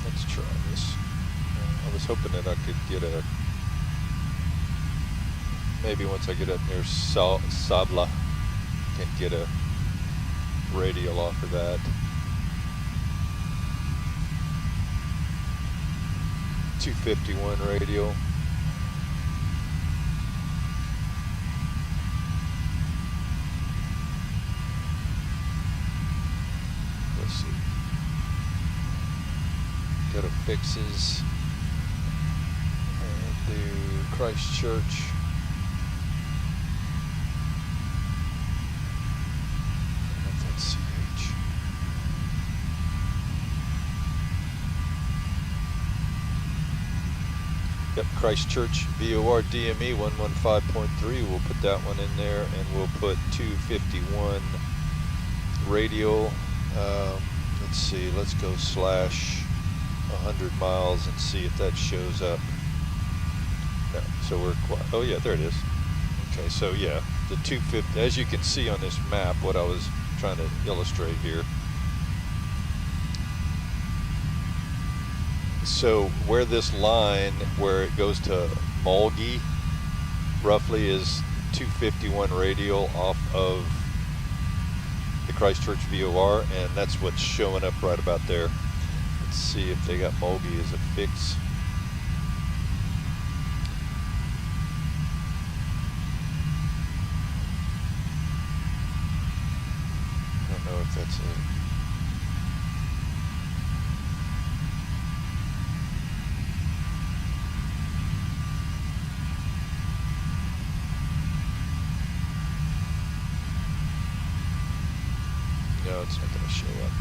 Speaker 1: Let's try this. I was hoping that I could get a, maybe once I get up near Sabla, can get a radial off of that. 251 radial. Let's see. Go to fixes and do Christchurch. CH. Yep, Christchurch VOR DME 115.3. We'll put that one in there, and we'll put 251 radial. Let's see, let's go slash 100 miles and see if that shows up. No, so we're quite, oh yeah, there it is. Okay, so yeah, the 250, as you can see on this map, what I was trying to illustrate here. So where this line, where it goes to Mulgi, roughly is 251 radial off of the Christchurch VOR, and that's what's showing up right about there. Let's see if they got Mulgi as a fix. I don't know if that's it. No, it's not going to show up.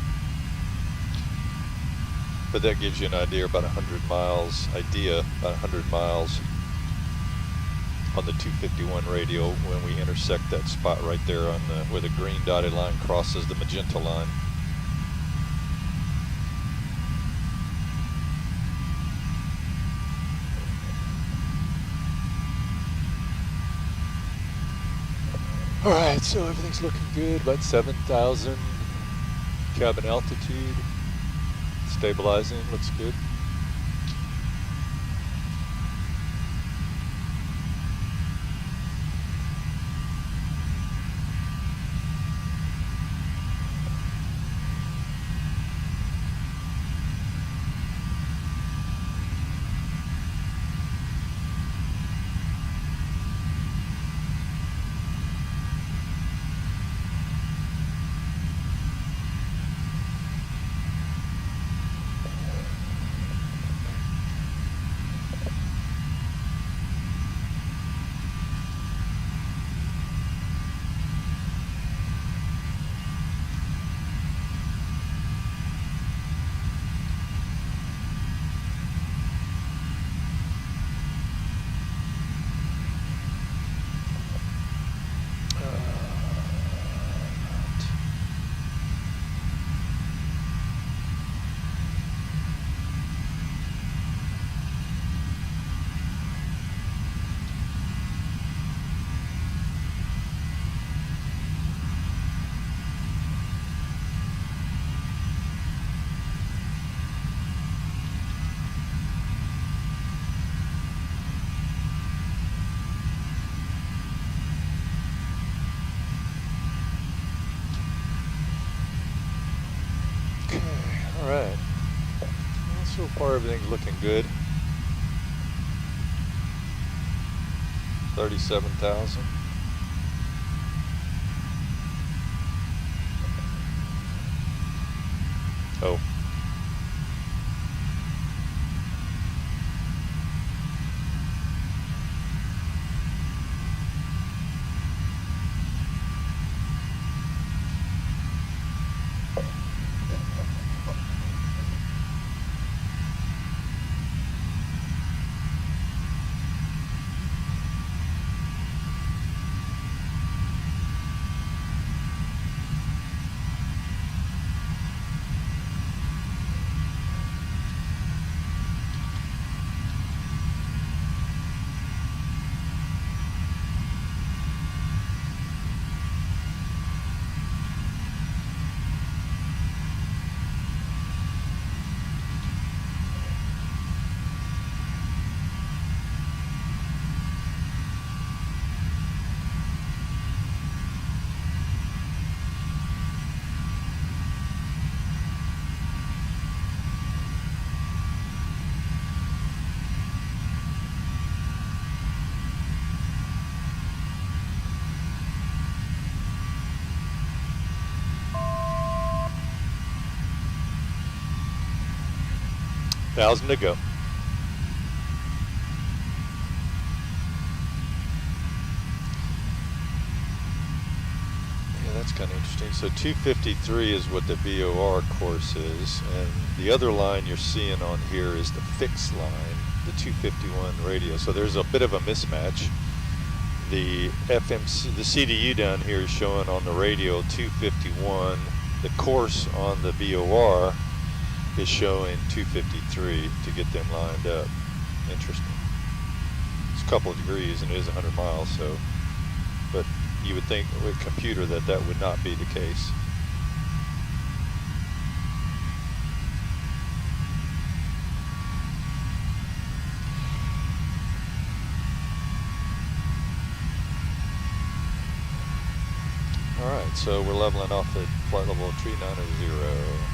Speaker 1: But that gives you an idea, about 100 miles, about 100 miles on the 251 radial when we intersect that spot right there on the, where the green dotted line crosses the magenta line. All right, so everything's looking good. About 7,000 cabin altitude. Stabilizing, looks good. Alright, well, so far everything's looking good. 37,000. Oh. 1,000 to go. Yeah, that's kind of interesting. So 253 is what the VOR course is, and the other line you're seeing on here is the fixed line, the 251 radio. So there's a bit of a mismatch. The FMC, the CDU down here is showing on the radio 251. The course on the VOR is showing 253 to get them lined up. Interesting. It's a couple of degrees and it is 100 miles, so, but you would think with a computer that that would not be the case. Alright, so we're leveling off at flight level 390.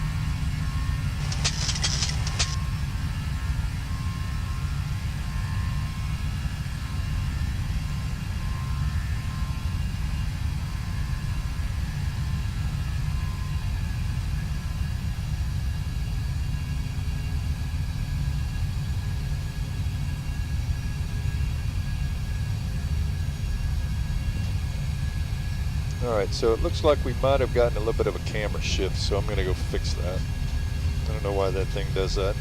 Speaker 1: Alright, so it looks like we might have gotten a little bit of a camera shift, so I'm going to go fix that. I don't know why that thing does that.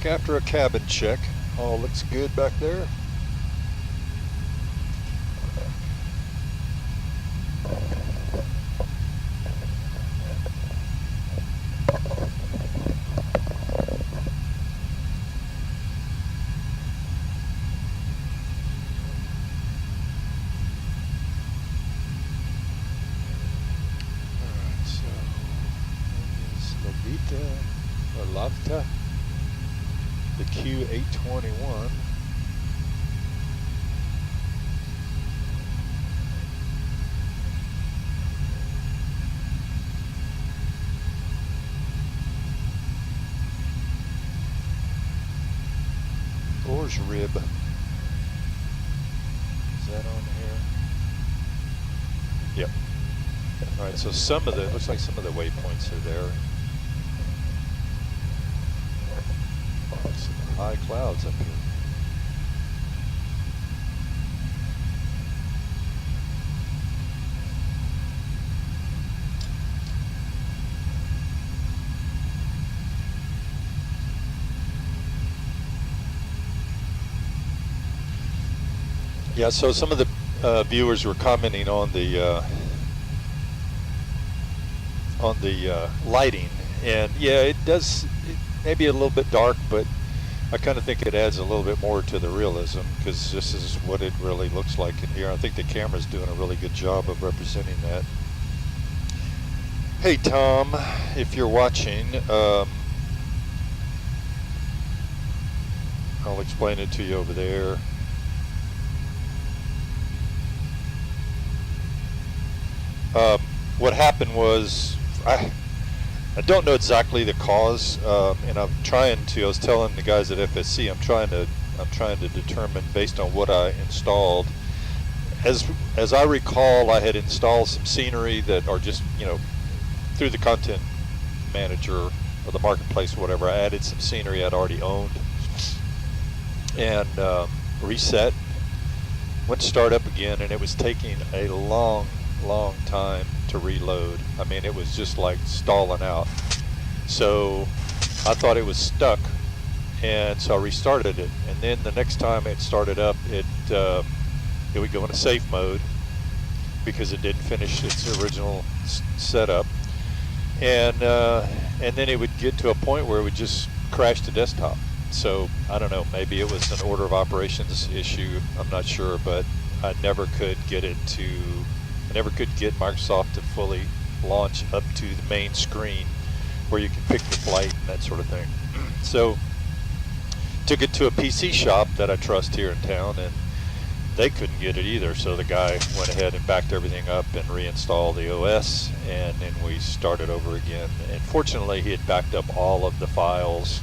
Speaker 1: back after a cabin check. All looks good back there. Lavta, the Q821. Oars rib. Is that on here? Yep. All right, so some of the, looks like some of the waypoints are there. Some high clouds up here. Yeah, so some of the viewers were commenting on the lighting, and yeah, it does. It may be a little bit dark, but I kind of think it adds a little bit more to the realism, because this is what it really looks like in here. I think the camera's doing a really good job of representing that. Hey Tom, if you're watching, I'll explain it to you over there. What happened was, I don't know exactly the cause, and I was telling the guys at FSC, I'm trying to determine based on what I installed. As I recall, I had installed some scenery that are just, through the content manager or the marketplace or whatever. I added some scenery I'd already owned and reset, went to start up again, and it was taking a long time to reload. I mean, it was just like stalling out. So I thought it was stuck, and so I restarted it. And then the next time it started up, it would go into safe mode because it didn't finish its original setup. And then it would get to a point where it would just crash the desktop. So I don't know, maybe it was an order of operations issue, I'm not sure, but I never could get Microsoft to fully launch up to the main screen where you can pick the flight and that sort of thing. So took it to a PC shop that I trust here in town, and they couldn't get it either. So the guy went ahead and backed everything up and reinstalled the OS, and then we started over again. And fortunately, he had backed up all of the files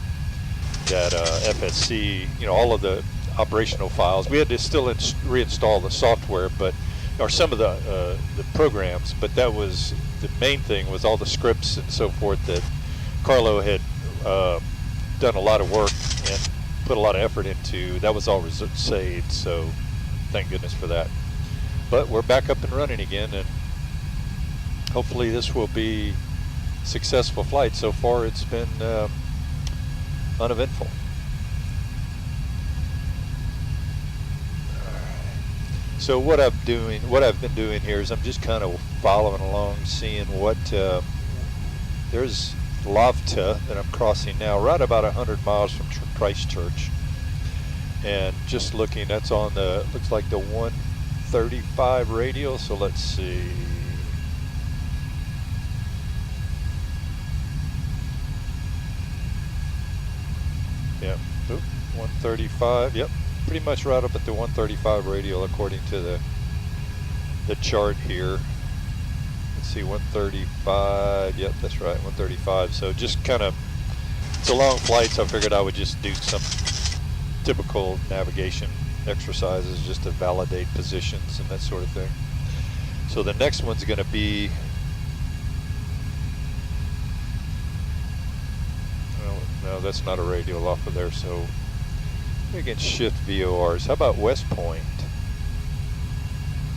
Speaker 1: that FSC, all of the operational files. We had to still reinstall the software, or some of the programs, but that was the main thing, was all the scripts and so forth that Carlo had done a lot of work and put a lot of effort into. That was all saved, so thank goodness for that. But we're back up and running again, and hopefully this will be a successful flight. So far it's been uneventful. So what I've been doing here is I'm just kind of following along, seeing what there's Lavta that I'm crossing now, right about 100 miles from Christchurch, and just looking. That's on the, looks like the 135 radial. So let's see. Yep, 135. Yep. Pretty much right up at the 135 radial according to the chart here. Let's see, 135. Yep, that's right, 135. So just kind of, it's a long flight, so I figured I would just do some typical navigation exercises just to validate positions and that sort of thing. So the next one's going to be, well, no, that's not a radial off of there, so we can shift VORs. How about West Point?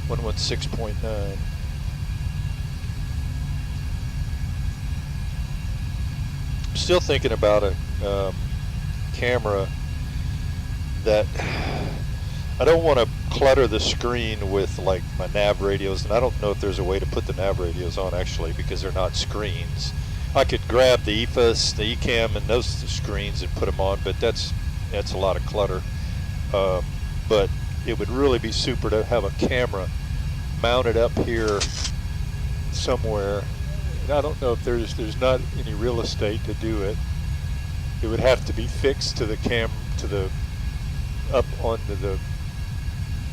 Speaker 1: 116.9. I'm still thinking about a camera that I don't want to clutter the screen with like my nav radios, and I don't know if there's a way to put the nav radios on actually because they're not screens. I could grab the EFS, the ECAM, and those screens and put them on, but that's a lot of clutter. But it would really be super to have a camera mounted up here somewhere. And I don't know if there's not any real estate to do it. It would have to be fixed to the up onto the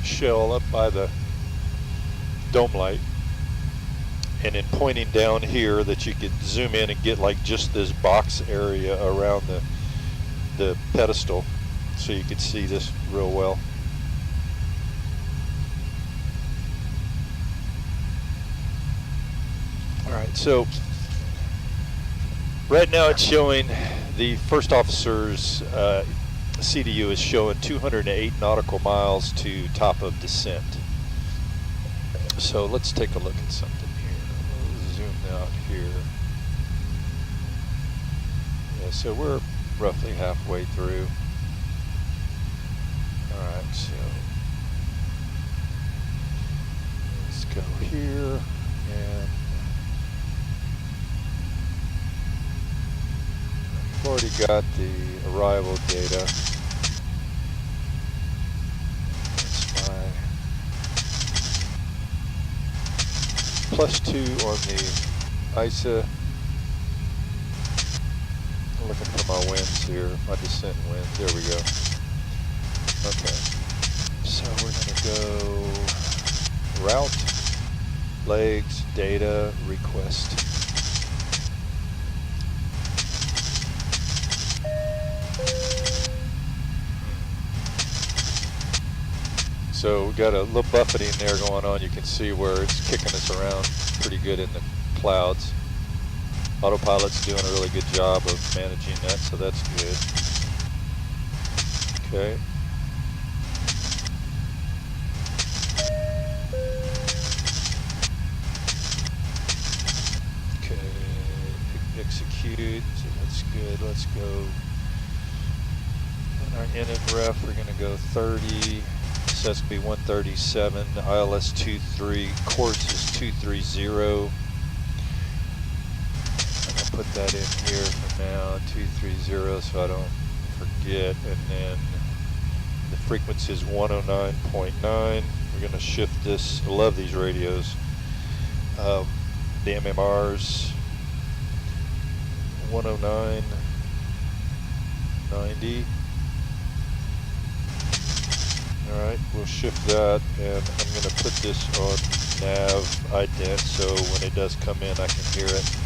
Speaker 1: shell up by the dome light, and then pointing down here that you could zoom in and get like just this box area around the pedestal so you could see this real well. Alright, so right now it's showing the first officer's CDU is showing 208 nautical miles to top of descent. So let's take a look at something here. We'll zoom out here. Yeah, so we're roughly halfway through. Alright, so let's go here and I've already got the arrival data. That's my +2 on the ISA. I'm looking for my winds here, my descent winds. There we go. Okay. So we're going to go route, legs, data, request. So we got a little buffeting there going on. You can see where it's kicking us around pretty good in the clouds. Autopilot's doing a really good job of managing that, so that's good. Okay. Okay, execute, so that's good. Let's go. On our init ref, we're going to go 30. SSB 137, ILS 23, course is 230. I'm going to put that in here for now, 230, so I don't forget. And then the frequency is 109.9. We're going to shift this. I love these radios. The MMRs 109.90. Alright, we'll shift that, and I'm going to put this on nav ident so when it does come in I can hear it.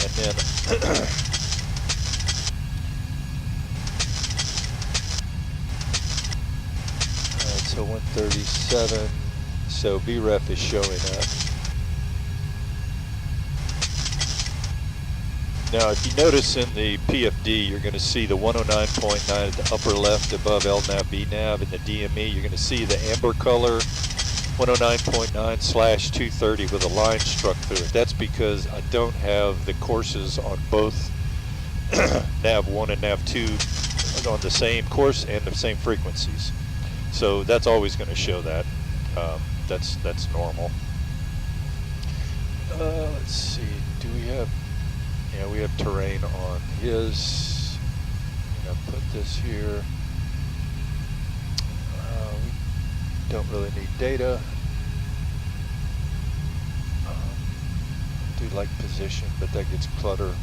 Speaker 1: And then alright, so 137, so BREF is showing up. Now, if you notice in the PFD, you're going to see the 109.9 at the upper left above LNAV, BNAV, and the DME. You're going to see the amber color 109.9/230 with a line struck through it. That's because I don't have the courses on both NAV1 and NAV2 on the same course and the same frequencies. So that's always going to show that. That's normal. Let's see. Do we have... Yeah, we have terrain on his. I'm going to put this here. We don't really need data. Do like position, but that gets clutter.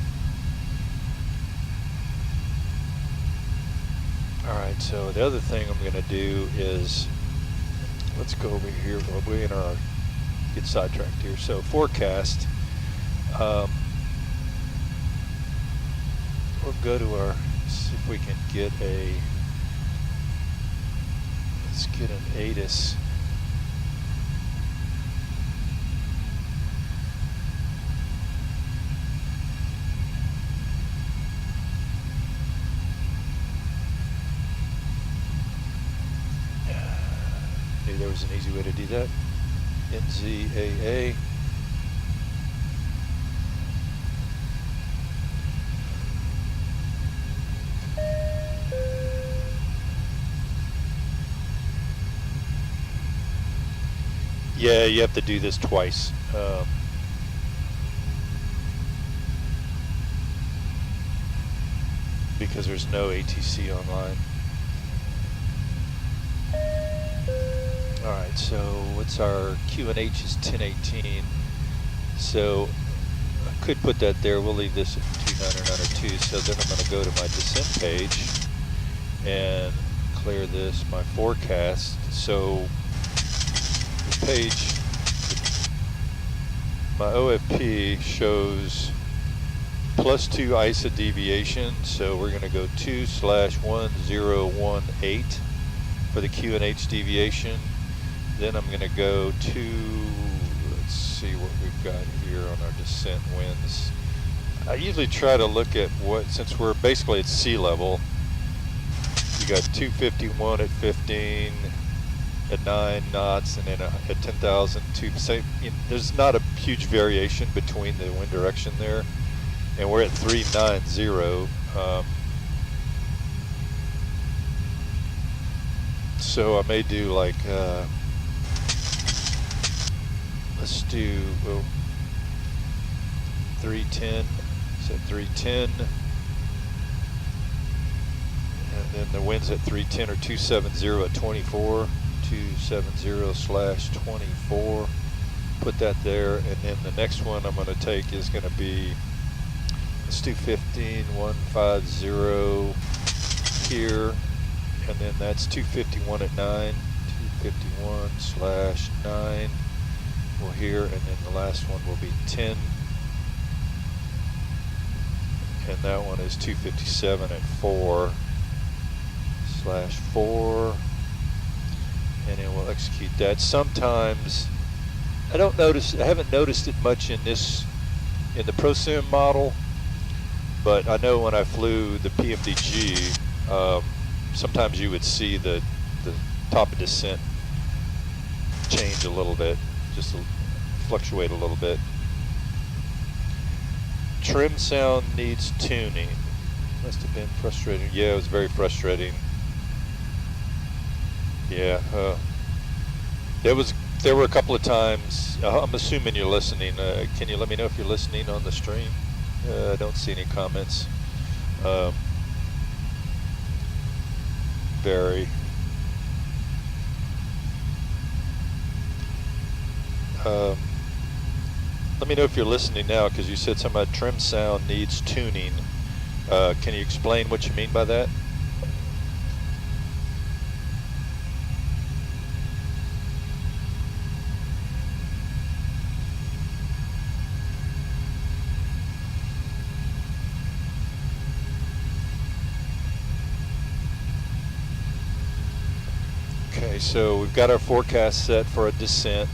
Speaker 1: Alright, so the other thing I'm going to do is, let's go over here. We in our, get sidetracked here. So forecast. We'll go to our, see if we can get a, let's get an ATIS. Maybe there was an easy way to do that. NZAA. Yeah, you have to do this twice. Because there's no ATC online. Alright, so what's our QNH is 1018. So I could put that there. We'll leave this at 2902. So then I'm going to go to my descent page and clear this, my forecast. So the page, my OFP shows +2 ISA deviation, so we're going to go 2/1018 for the QNH deviation. Then I'm going to go to, let's see what we've got here on our descent winds. I usually try to look at what, since we're basically at sea level, you got 251 at 15, at 9 knots, and then at 10,000, there's not a huge variation between the wind direction there. And we're at 390. So I may do like, let's do 310. So 310. And then the wind's at 310 or 270 at 24. 270/24. Put that there. And then the next one I'm going to take is going to be, let's do 15150 here, and then that's 251 at 9, 251/9 will here, and then the last one will be 10, and that one is 257 at 4/4, and then we'll execute that. Sometimes I haven't noticed it much in the ProSim model. But I know when I flew the PMDG, sometimes you would see the top of descent change a little bit, just fluctuate a little bit. Trim sound needs tuning. Must have been frustrating. Yeah, it was very frustrating. Yeah, there were a couple of times. I'm assuming you're listening. Can you let me know if you're listening on the stream? I don't see any comments. Very. Let me know if you're listening now, because you said something about trim sound needs tuning. Can you explain what you mean by that? Okay, so we've got our forecast set for a descent.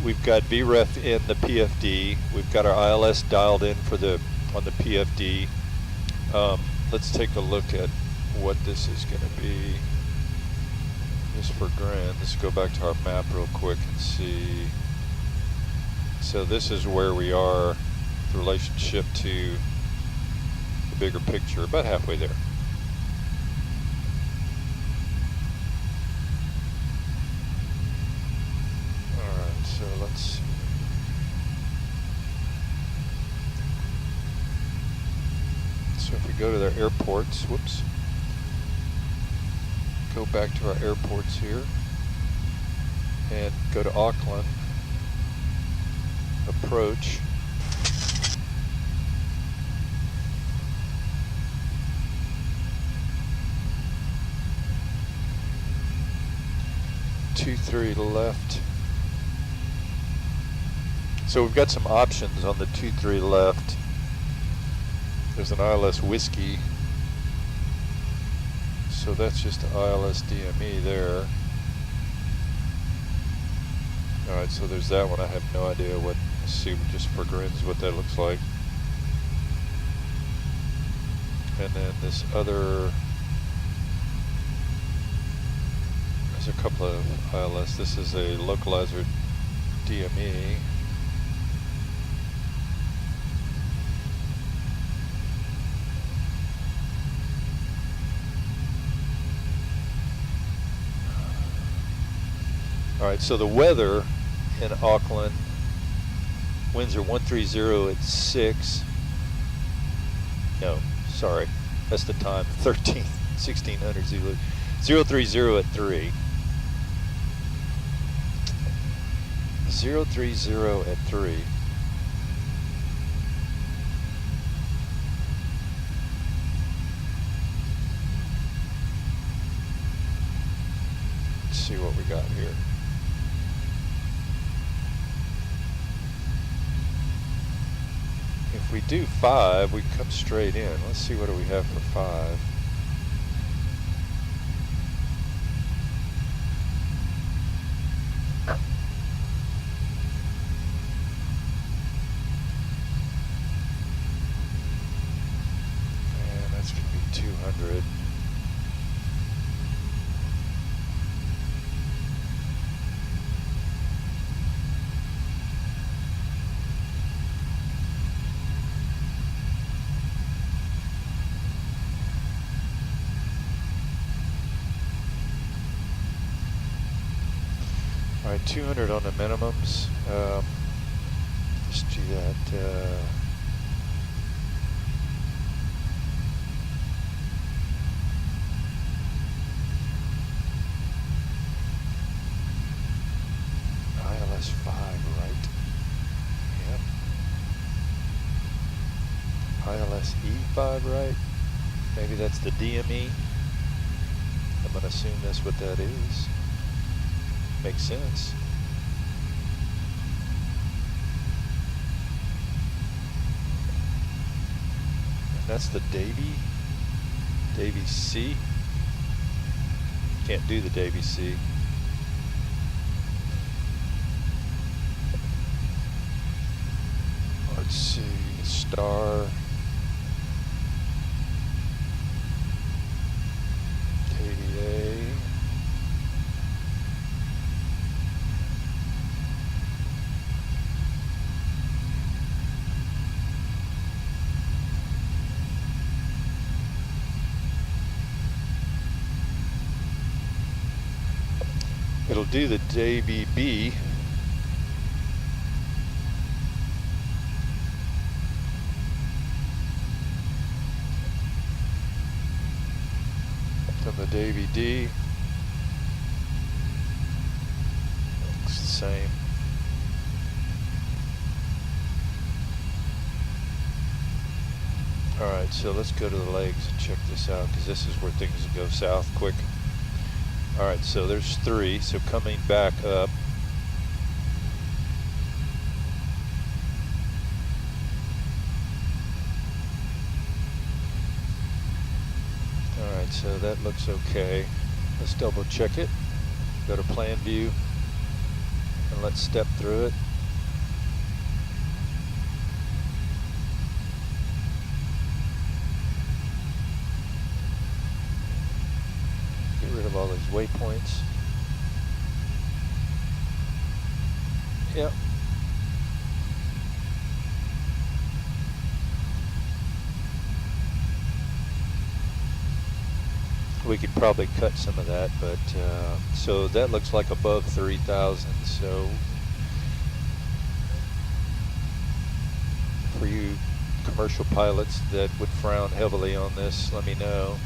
Speaker 1: We've got VREF in the PFD. We've got our ILS dialed in on the PFD. Let's take a look at what this is going to be. Just for grand, let's go back to our map real quick and see. So this is where we are, the relationship to the bigger picture, about halfway there. So let's see. So if we go to their airports, whoops. Go back to our airports here and go to Auckland. Approach. Two, three left. So we've got some options on the 2-3 left. There's an ILS Whiskey. So that's just the ILS DME there. Alright, so there's that one. I have no idea what, let's see just for grins what that looks like. And then this other, there's a couple of ILS. This is a localizer DME. Alright, so the weather in Auckland. Winds are 130 at 6. No, sorry. That's the time, 13th, 1600 Zulu. 030 at 3. 030 at 3. Let's see what we got here. If we do 5, we come straight in. Let's see, what do we have for 5? And that's going to be 200. All right, 200 on the minimums. Let's do that. ILS 5, right? Yep. ILS E5, right? Maybe that's the DME. I'm going to assume that's what that is. Makes sense. And that's the Davy C. Can't do the Davy C. Let's see, Star. KDA. It'll do the Davy B. Then the Davy D. Looks the same. Alright, so let's go to the legs and check this out, because this is where things go south quick. Alright, so there's 3, so coming back up. Alright, so that looks okay. Let's double check it. Go to plan view and let's step through it. All these waypoints. Yep. We could probably cut some of that, but so that looks like above 3,000. So for you commercial pilots that would frown heavily on this, let me know.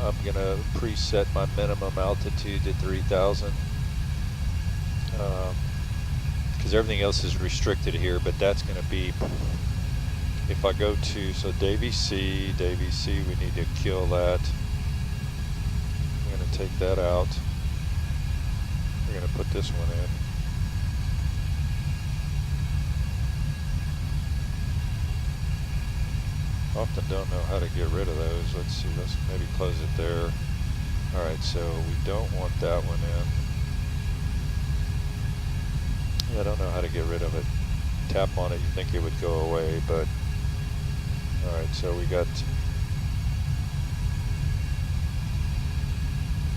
Speaker 1: I'm going to preset my minimum altitude to 3,000 because everything else is restricted here, but that's going to be, if I go to, so Davy C, we need to kill that. I'm going to take that out. We're going to put this one in. Often don't know how to get rid of those. Let's see, let's maybe close it there. Alright, so we don't want that one in. Yeah, I don't know how to get rid of it. Tap on it, you think it would go away, but alright, so we got,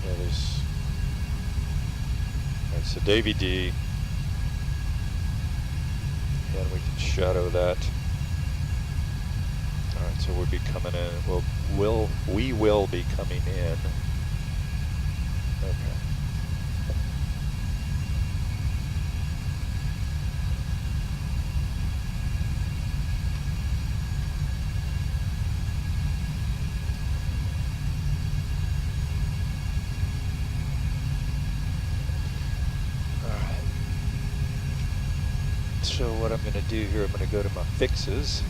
Speaker 1: yeah, there's, alright, so Davy D, and we can shadow that. Alright, so we'll be coming in. We will be coming in. Okay. So what I'm going to do here, I'm going to go to my fixes,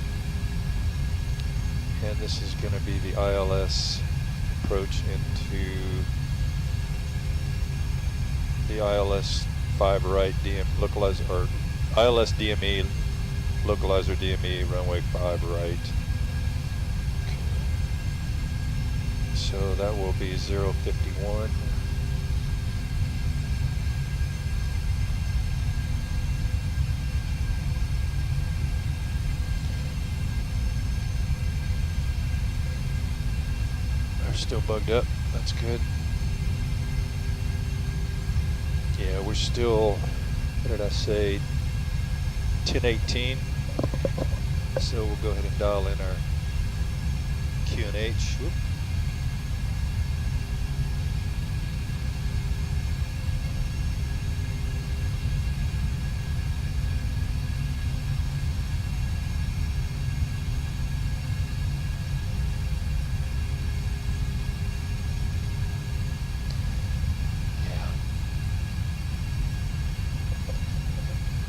Speaker 1: and this is going to be the ILS approach into the ILS 5 right DM localizer, or ILS DME localizer DME runway 5 right. So that will be 051. They're still bugged up. That's good. Yeah, we're still, what did I say, 1018. So we'll go ahead and dial in our QNH. Whoop.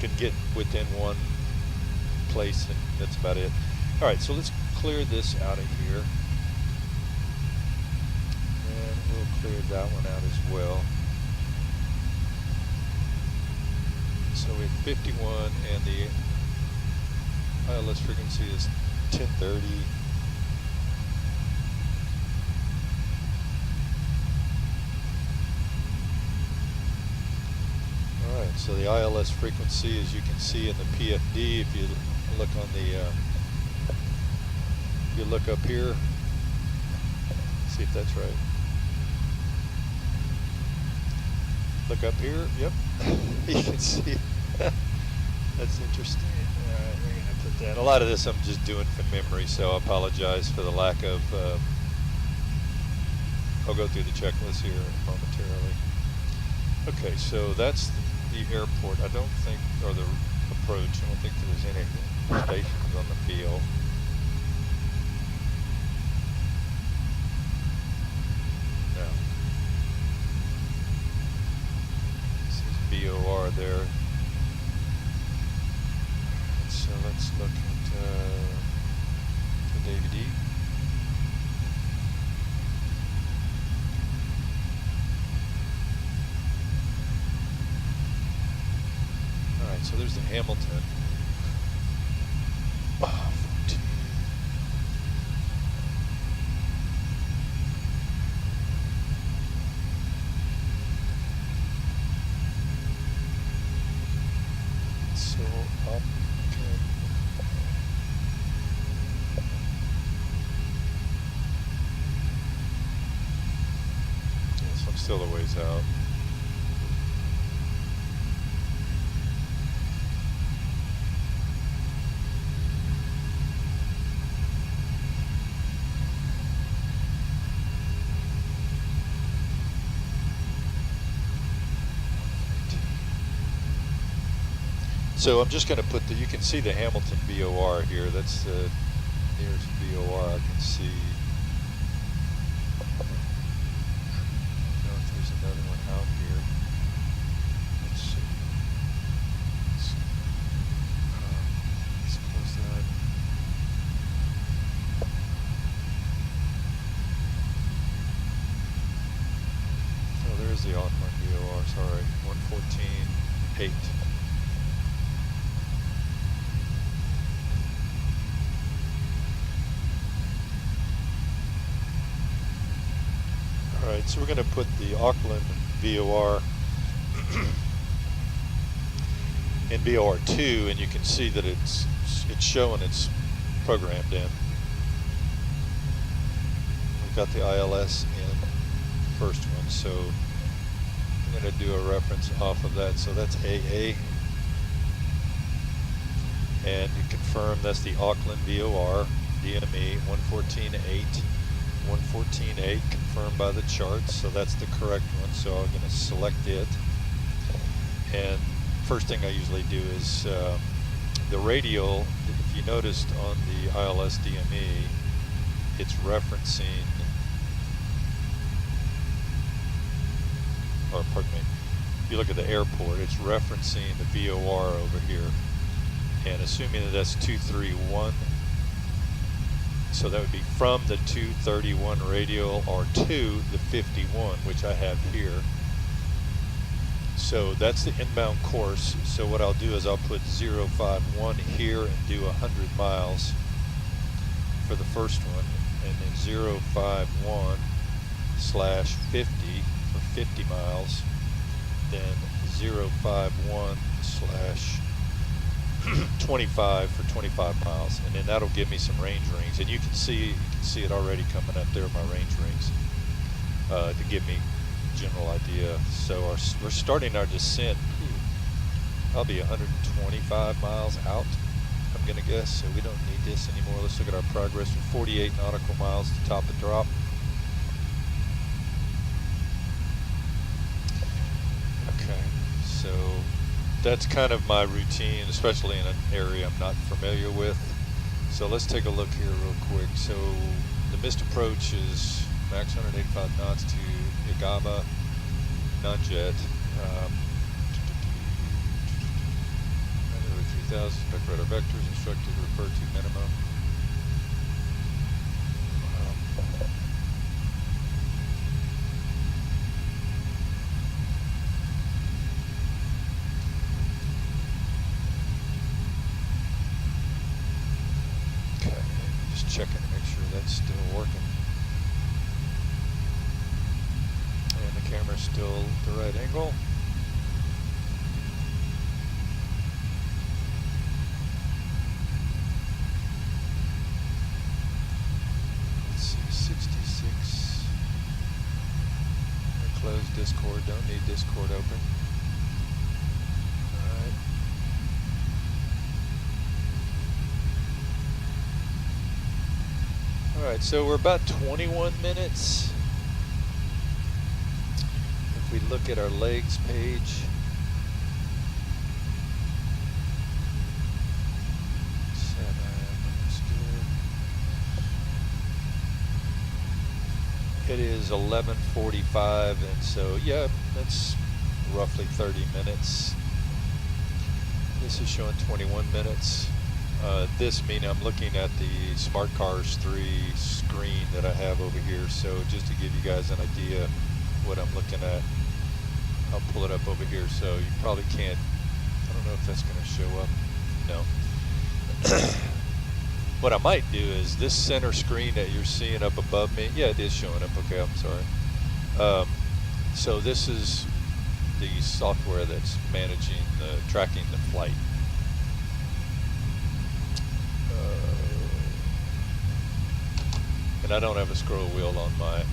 Speaker 1: Can get within one place, and that's about it. All right, so let's clear this out of here, and we'll clear that one out as well. So we have 51, and the ILS frequency is 1030. Alright, so the ILS frequency, as you can see in the PFD, if you look on the, you look up here, see if that's right. Look up here, yep, you can see, that's interesting. Alright, we're going to put that, a lot of this I'm just doing from memory, so I apologize for the lack of, I'll go through the checklist here momentarily. Okay, so that's the airport. I don't think, or the approach, I don't think there's any stations on the field. No. This is BOR there. So let's look at the DVD. So there's the Hamilton. Oh, 14. So up. Yes, I'm still a ways out. So I'm just going to put the, you can see the Hamilton BOR here. That's the nearest BOR I can see. I don't know if there's another one out here. Let's see. Let's close that. Oh, there's the Auckland BOR, sorry. 114.8. Alright, so we're going to put the Auckland VOR in VOR2, and you can see that it's showing it's programmed in. We've got the ILS in first one, so I'm going to do a reference off of that. So that's AA, and you confirm that's the Auckland VOR DME 114.8. 114.8 confirmed by the charts, so that's the correct one. So I'm going to select it, and first thing I usually do is the radial. If you noticed on the ILS DME, it's referencing, or pardon me, if you look at the airport, it's referencing the VOR over here. And assuming that that's 231, so that would be from the 231 radial or to the 51, which I have here. So that's the inbound course. So what I'll do is I'll put 051 here and do 100 miles for the first one, and then 051 slash 50 for 50 miles, then 051 slash 25 for 25 miles, and then that'll give me some range rings, and you can see it already coming up there, my range rings, to give me a general idea. So we're starting our descent. I'll be 125 miles out, I'm gonna guess, so we don't need this anymore. Let's look at our progress. We're 48 nautical miles to top the drop. Okay, so that's kind of my routine, especially in an area I'm not familiar with. So let's take a look here real quick. So the missed approach is max 185 knots to Igaba, non-jet. 3000, spec radar vectors, instructed to refer to minimum. Okay, just checking to make sure that's still working. And the camera's still at the right angle. Close Discord, don't need Discord open. Alright, so we're about 21 minutes. If we look at our legs page, it is 11:45, and so yeah, that's roughly 30 minutes. This is showing 21 minutes. This means I'm looking at the Smart Cars 3 screen that I have over here. So just to give you guys an idea what I'm looking at, I'll pull it up over here. So you probably can't. I don't know if that's going to show up. No. What I might do is this center screen that you're seeing up above me. Yeah, it is showing up. Okay, I'm sorry. So this is the software that's managing tracking the flight. And I don't have a scroll wheel on my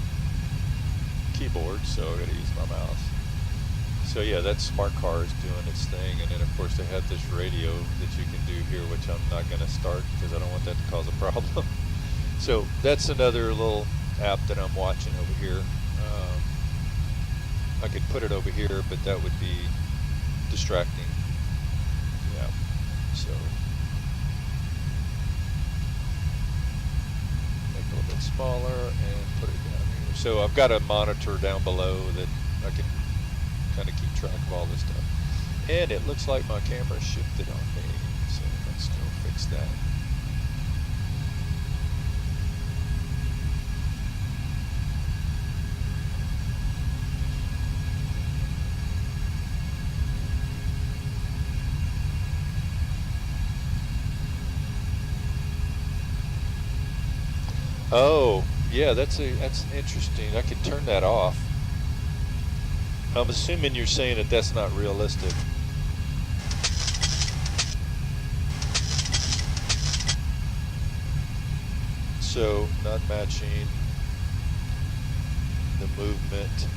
Speaker 1: keyboard, so I gotta use my mouse. So yeah, that Smart Car is doing its thing, and then of course they have this radio that you can do here, which I'm not gonna start because I don't want that to cause a problem. So that's another little app that I'm watching over here. I could put it over here, but that would be distracting. Yeah, so make it a little bit smaller and put it down here. So I've got a monitor down below that I can kind of keep track of all this stuff. And it looks like my camera shifted on me, so let's go fix that. Oh, yeah, that's interesting. I can turn that off. I'm assuming you're saying that that's not realistic. So, not matching the movement.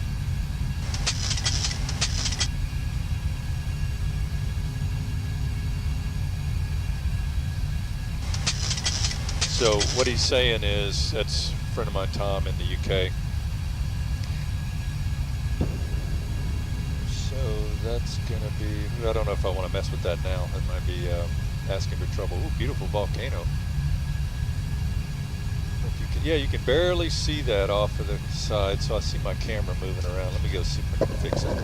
Speaker 1: So what he's saying is, that's a friend of mine, Tom, in the UK. So that's gonna be, I don't know if I want to mess with that now. That might be asking for trouble. Ooh, beautiful volcano. If you can, yeah, you can barely see that off of the side, so I see my camera moving around. Let me go see if I can fix it.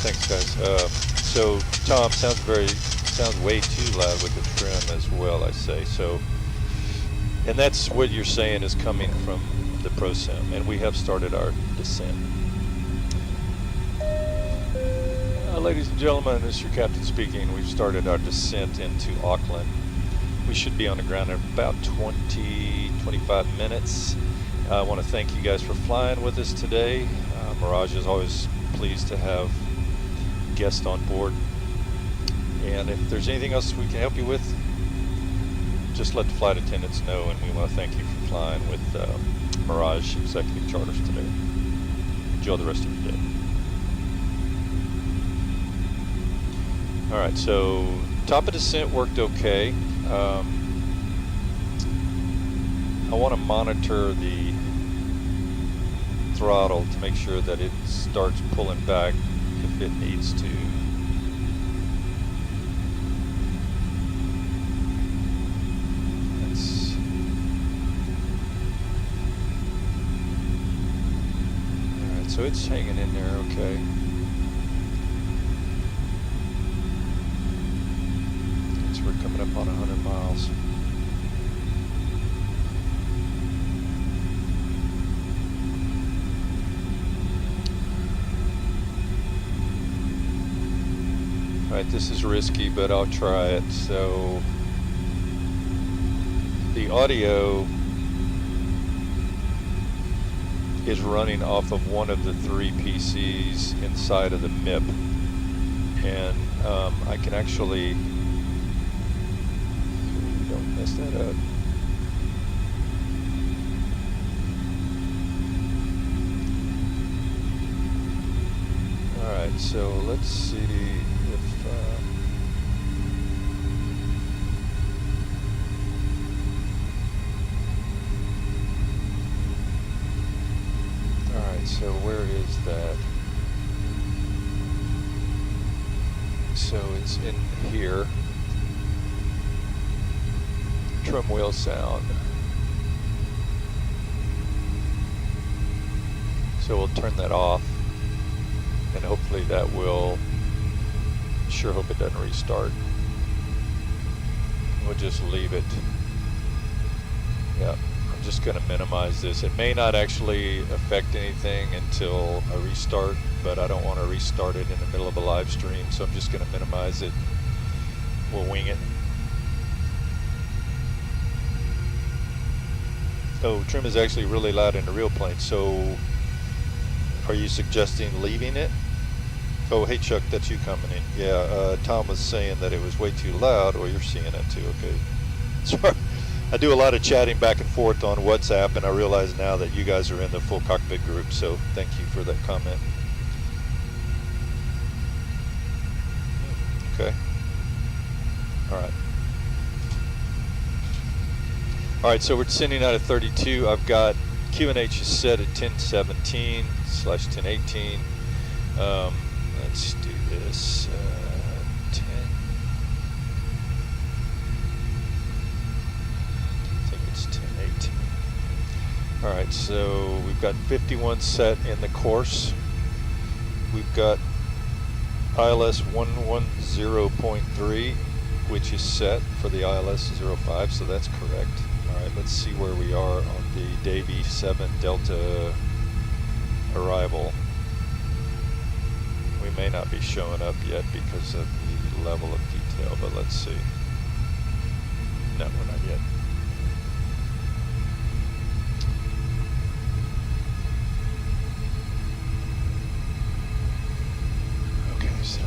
Speaker 1: Thanks, guys. So Tom, sounds way too loud with the trim as well, I say. So, and that's what you're saying is coming from the ProSim, and we have started our descent. Ladies and gentlemen, this is your captain speaking. We've started our descent into Auckland. We should be on the ground in about 20-25 minutes. I want to thank you guys for flying with us today. Mirage is always pleased to have guests on board. And if there's anything else we can help you with, just let the flight attendants know, and we want to thank you for flying with Mirage Executive Charters today. Enjoy the rest of your day. Alright, so top of descent worked okay. I want to monitor the throttle to make sure that it starts pulling back if it needs to. Alright, so it's hanging in there okay. We're coming up on 100 miles. Alright, this is risky, but I'll try it. So the audio is running off of one of the 3 PCs inside of the MIP, and I can actually mess that up. Alright, so let's see if alright, so where is that? So it's in here. Trim wheel sound. So we'll turn that off, and hopefully that will, sure hope it doesn't restart. We'll just leave it. Yeah, I'm just going to minimize this. It may not actually affect anything until I restart, but I don't want to restart it in the middle of a live stream, so I'm just going to minimize it. We'll wing it. Oh, trim is actually really loud in the real plane, so are you suggesting leaving it? Oh, hey Chuck, that's you coming in. Yeah, Tom was saying that it was way too loud, or you're seeing it too, okay. Sorry, I do a lot of chatting back and forth on WhatsApp, and I realize now that you guys are in the full cockpit group, so thank you for that comment. Okay. Alright. Alright, so we're descending out of 32. I've got QNH is set at 1017/1018. Let's do this. 10. I think it's 1018. Alright, so we've got 51 set in the course. We've got ILS 110.3, which is set for the ILS 05, so that's correct. Alright, let's see where we are on the Davy 7 Delta arrival. We may not be showing up yet because of the level of detail, but let's see. No, we're not yet. Okay, so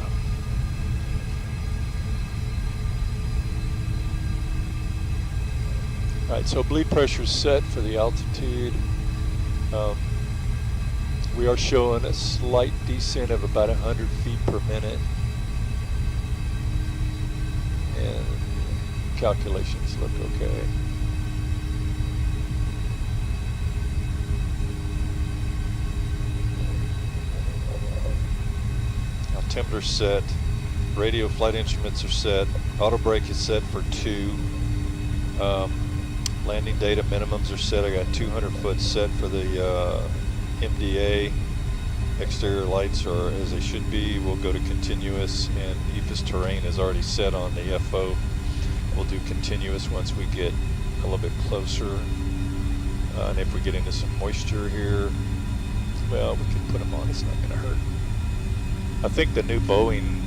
Speaker 1: alright, so bleed pressure is set for the altitude. We are showing a slight descent of about 100 feet per minute. And calculations look okay. Altimeter's set. Radio flight instruments are set. Auto brake is set for 2. Landing data minimums are set. I got 200 foot set for the MDA. Exterior lights are as they should be. We'll go to continuous, and EFS terrain is already set on the FO. We'll do continuous once we get a little bit closer. And if we get into some moisture here, well, we can put them on. It's not going to hurt. I think the new Boeing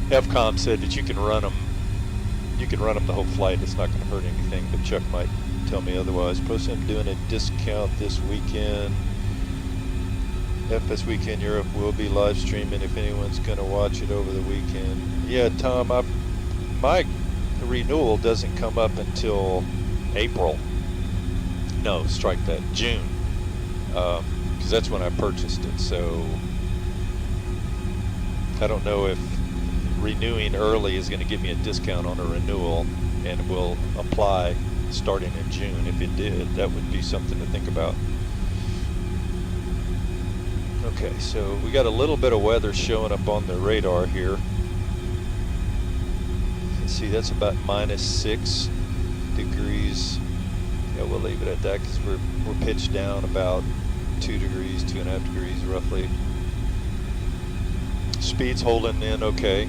Speaker 1: FCOM said that you can run them. You can run them the whole flight. It's not going to hurt anything. But Chuck might tell me otherwise. Plus, I'm doing a discount this weekend. FS Weekend Europe will be live streaming if anyone's going to watch it over the weekend. Yeah, Tom, my renewal doesn't come up until April. No, strike that, June, because that's when I purchased it. So I don't know if renewing early is going to give me a discount on a renewal, and it will apply starting in June. If it did, that would be something to think about. Okay, so we got a little bit of weather showing up on the radar here. You can see that's about -6 degrees. Yeah, we'll leave it at that because we're pitched down about 2 degrees, 2.5 degrees roughly. Speed's holding in okay.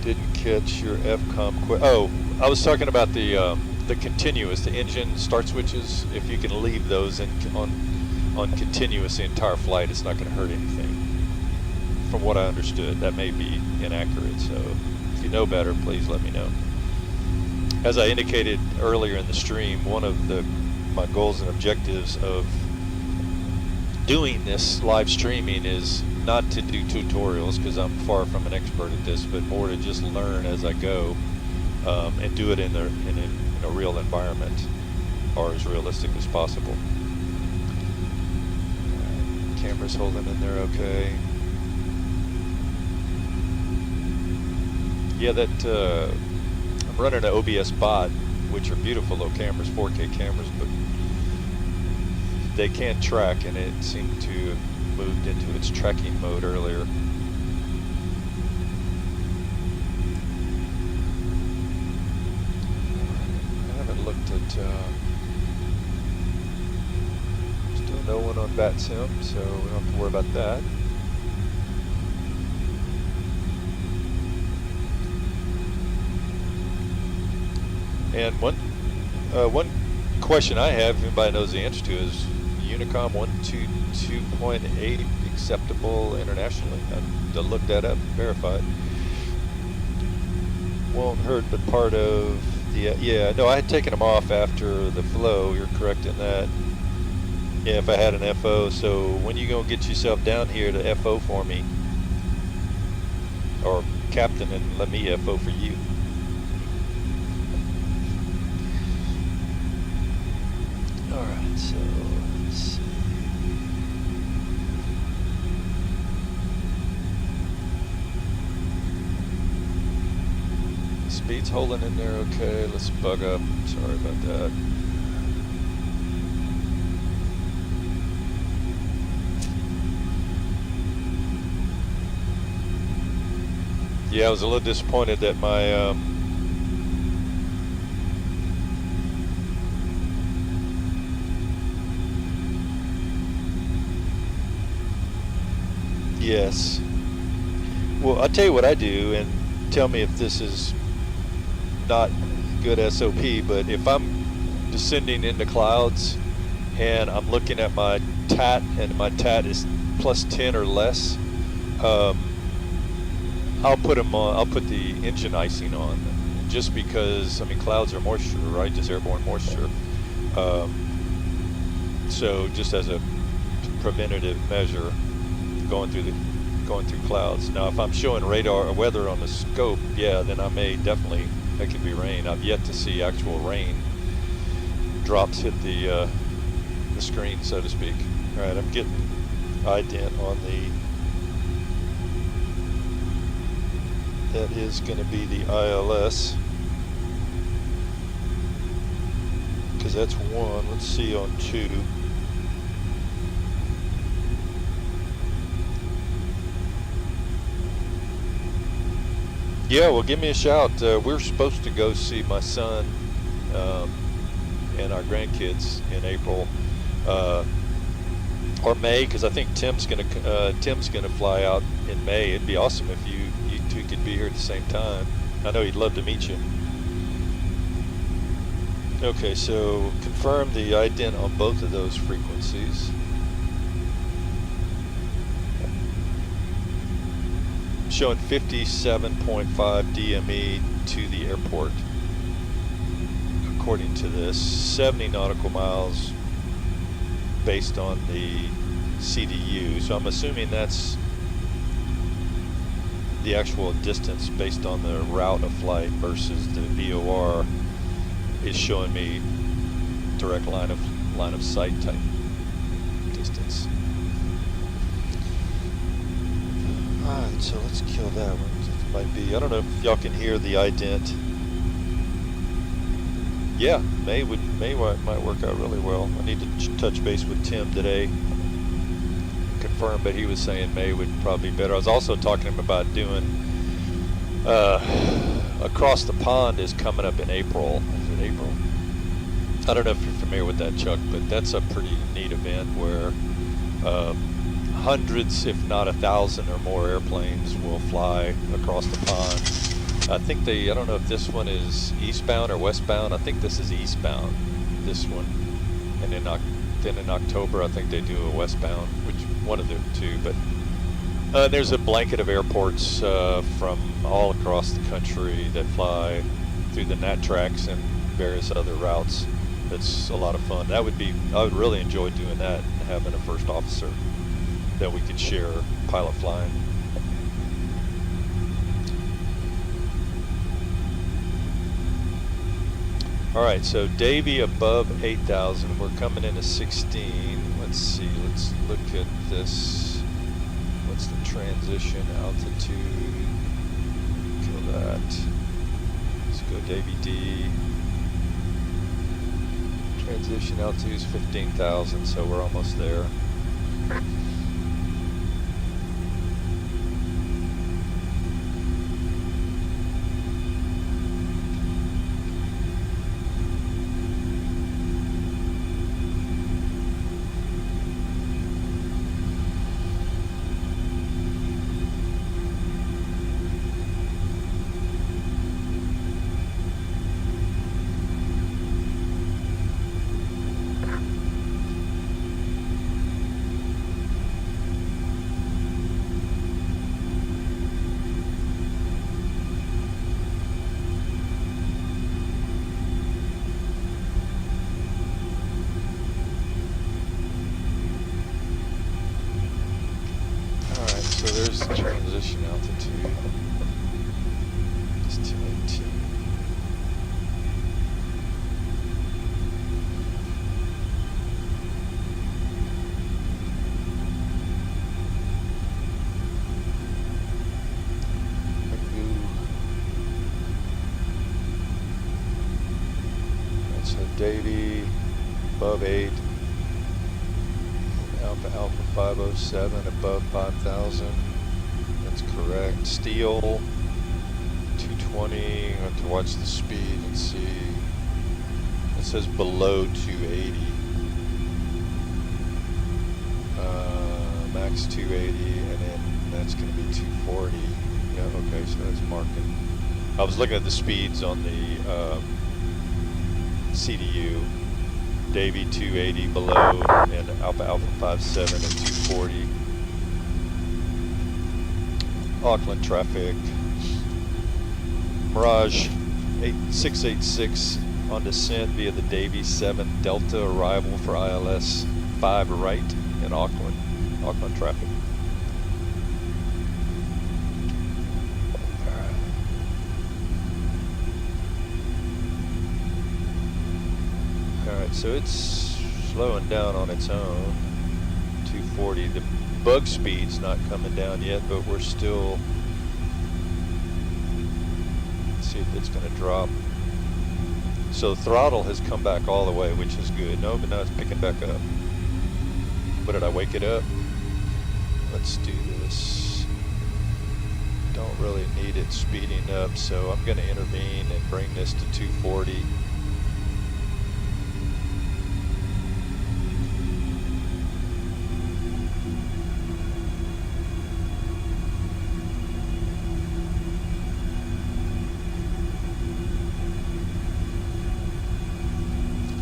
Speaker 1: Didn't catch your FCOM oh, I was talking about the continuous, the engine start switches. If you can leave those on continuous the entire flight, it's not going to hurt anything. From what I understood, that may be inaccurate. So if you know better, please let me know. As I indicated earlier in the stream, one of my goals and objectives of doing this live streaming is not to do tutorials, because I'm far from an expert at this, but more to just learn as I go, and do it in a real environment, or as realistic as possible. Camera's holding in there okay. Yeah, that I'm running an OBS bot, which are beautiful little cameras, 4K cameras, but they can't track, and it seemed to have moved into its tracking mode earlier. I haven't looked at still no one on BatSim, so we don't have to worry about that. And one question I have, if anybody knows the answer to, is Unicom 122.8 acceptable internationally? I have to look that up and verify it. Won't hurt, but part of the, yeah, no, I had taken them off after the flow. You're correct in that. Yeah, if I had an FO. So when you gonna get yourself down here to FO for me, or captain, and let me FO for you? All right, so let's see. Speed's holding in there okay. Let's bug up. Sorry about that. Yeah, I was a little disappointed that my yes. Well, I'll tell you what I do, and tell me if this is not good SOP, but if I'm descending into clouds and I'm looking at my TAT and my TAT is +10 or less, I'll put them on. I'll put the engine icing on, just because, I mean, clouds are moisture, right? Just airborne moisture. So just as a preventative measure, going through clouds. Now, if I'm showing radar or weather on the scope, yeah, then I may definitely, that could be rain. I've yet to see actual rain drops hit the screen, so to speak. All right, I'm getting ident on that is going to be the ILS, because that's 1. Let's see on 2. Yeah, well, give me a shout. We're supposed to go see my son and our grandkids in April or May, because I think Tim's gonna fly out in May. It'd be awesome if you two could be here at the same time. I know he'd love to meet you. Okay, so confirm the ident on both of those frequencies. Showing 57.5 DME to the airport. According to this, 70 nautical miles based on the CDU. So I'm assuming that's the actual distance based on the route of flight versus the VOR is showing me direct line of sight type distance. Alright, so let's kill that one. It might be, I don't know if y'all can hear the ident. Yeah, May might work out really well. I need to touch base with Tim today, confirm, but he was saying May would probably be better. I was also talking to him about doing Across the Pond is coming up in April. Is it April? I don't know if you're familiar with that, Chuck, but that's a pretty neat event where hundreds, if not 1,000 or more airplanes will fly across the pond. I think I don't know if this one is eastbound or westbound. I think this is eastbound, this one. And then in October, I think they do a westbound, which one of the two. But there's a blanket of airports from all across the country that fly through the NAT tracks and various other routes. It's a lot of fun. I would really enjoy doing that and having a first officer that we could share pilot flying. All right, so Davy above 8,000. We're coming into 16. Let's see. Let's look at this. What's the transition altitude? Kill that. Let's go Davy D. Transition altitude is 15,000, so we're almost there. So there's the transition altitude. It's 218. And so Davy above 8. Alpha 507 above 5,000. That's correct. Steel 220. I have to watch the speed and see. It says below 280. Max 280, and then that's going to be 240. Yeah, okay, so that's marking. I was looking at the speeds on the CDU. Davy 280 below, and Alpha 57 at 240. Auckland traffic. Mirage 686 on descent via the Davy 7 Delta arrival for ILS 5 right in Auckland. Auckland traffic. Alright, so it's slowing down on its own. 240. The bug speed's not coming down yet, but we're still. Let's see if it's going to drop. So the throttle has come back all the way, which is good. No, but now it's picking back up. What did I wake it up? Let's do this. don't really need it speeding up, so I'm going to intervene and bring this to 240.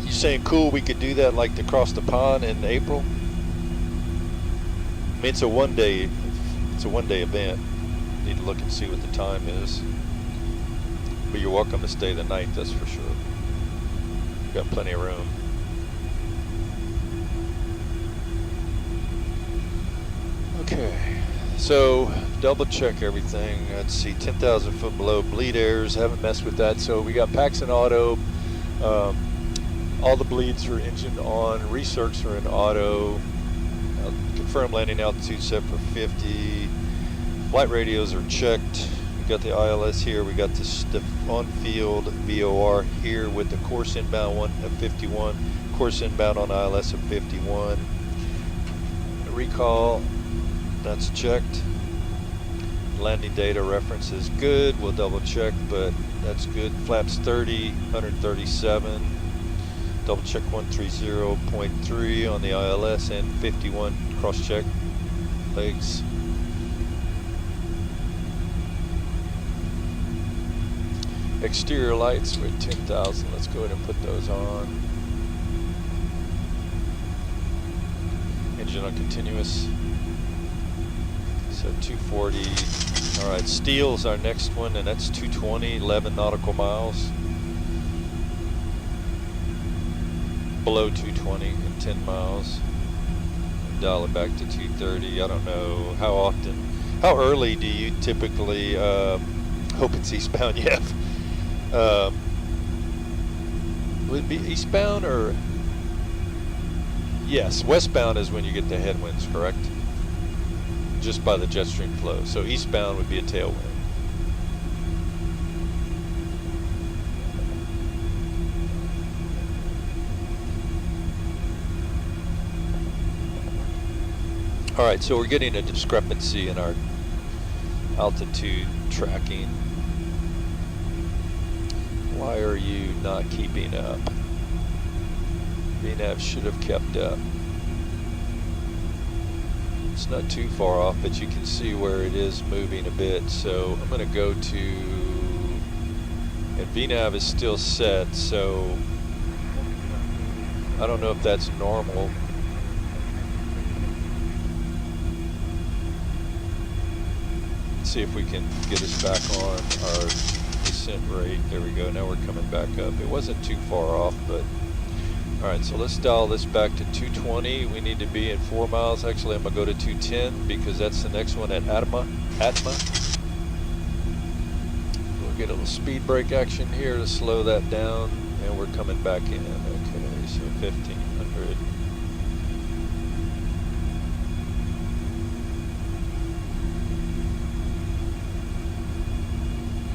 Speaker 1: You saying cool we could do that like to cross the pond in April? I mean, it's a one-day event. Need to look and see what the time is. But you're welcome to stay the night, that's for sure. You've got plenty of room. Okay, so double check everything. Let's see, 10,000 foot below, bleed airs, haven't messed with that. So we got Paxson Auto. All the bleeds are engine on, recircs are in auto. Confirm landing altitude set for 50. Flight radios are checked. We got the ILS here. We got the on-field VOR here with the course inbound one at 51. Course inbound on ILS at 51. Recall, that's checked. Landing data reference is good. We'll double check, but that's good. Flaps 30, 137. Double check 130.3 on the ILS and 51 cross check legs. Exterior lights, we're at 10,000. Let's go ahead and put those on. Engine on continuous. So 240. All right, steel's our next one, and that's 220, 11 nautical miles. Below 220 and 10 miles. Dial it back to 230. I don't know how often. How early do you typically hope it's eastbound? Yeah. Would it be eastbound or? Yes, westbound is when you get the headwinds, correct? Just by the jet stream flow. So eastbound would be a tailwind. All right, so we're getting a discrepancy in our altitude tracking. Why are you not keeping up? VNAV should have kept up. It's not too far off, but you can see where it is moving a bit. So I'm going to go to, and VNAV is still set, so I don't know if that's normal. See if we can get us back on our descent rate. There we go. Now we're coming back up. It wasn't too far off, but all right. So let's dial this back to 220. We need to be in 4 miles. Actually, I'm gonna go to 210 because that's the next one at Atma. We'll get a little speed brake action here to slow that down, and we're coming back in. Okay, so 1500.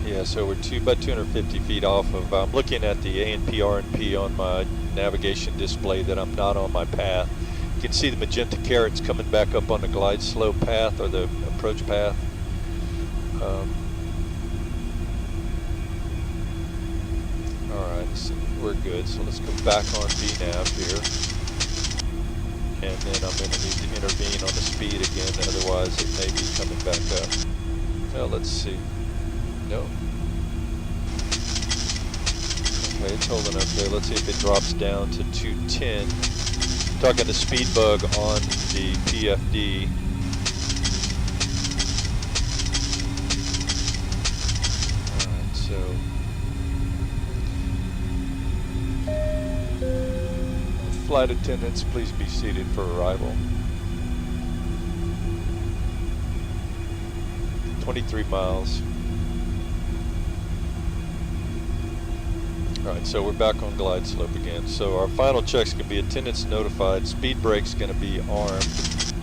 Speaker 1: Yeah, so we're about 250 feet off of, I'm looking at the A&P, R&P on my navigation display that I'm not on my path. You can see the magenta carrots coming back up on the glide slope path or the approach path. Alright, so we're good. So let's go back on VNAV here. And then I'm going to need to intervene on the speed again, otherwise it may be coming back up. Well, let's see. No. Okay, it's holding up there. Let's see if it drops down to 210. Talking to speed bug on the PFD. Alright, so flight attendants, please be seated for arrival. 23 miles. Alright, so we're back on glide slope again. So our final check's going to be attendants notified. Speed brake's going to be armed.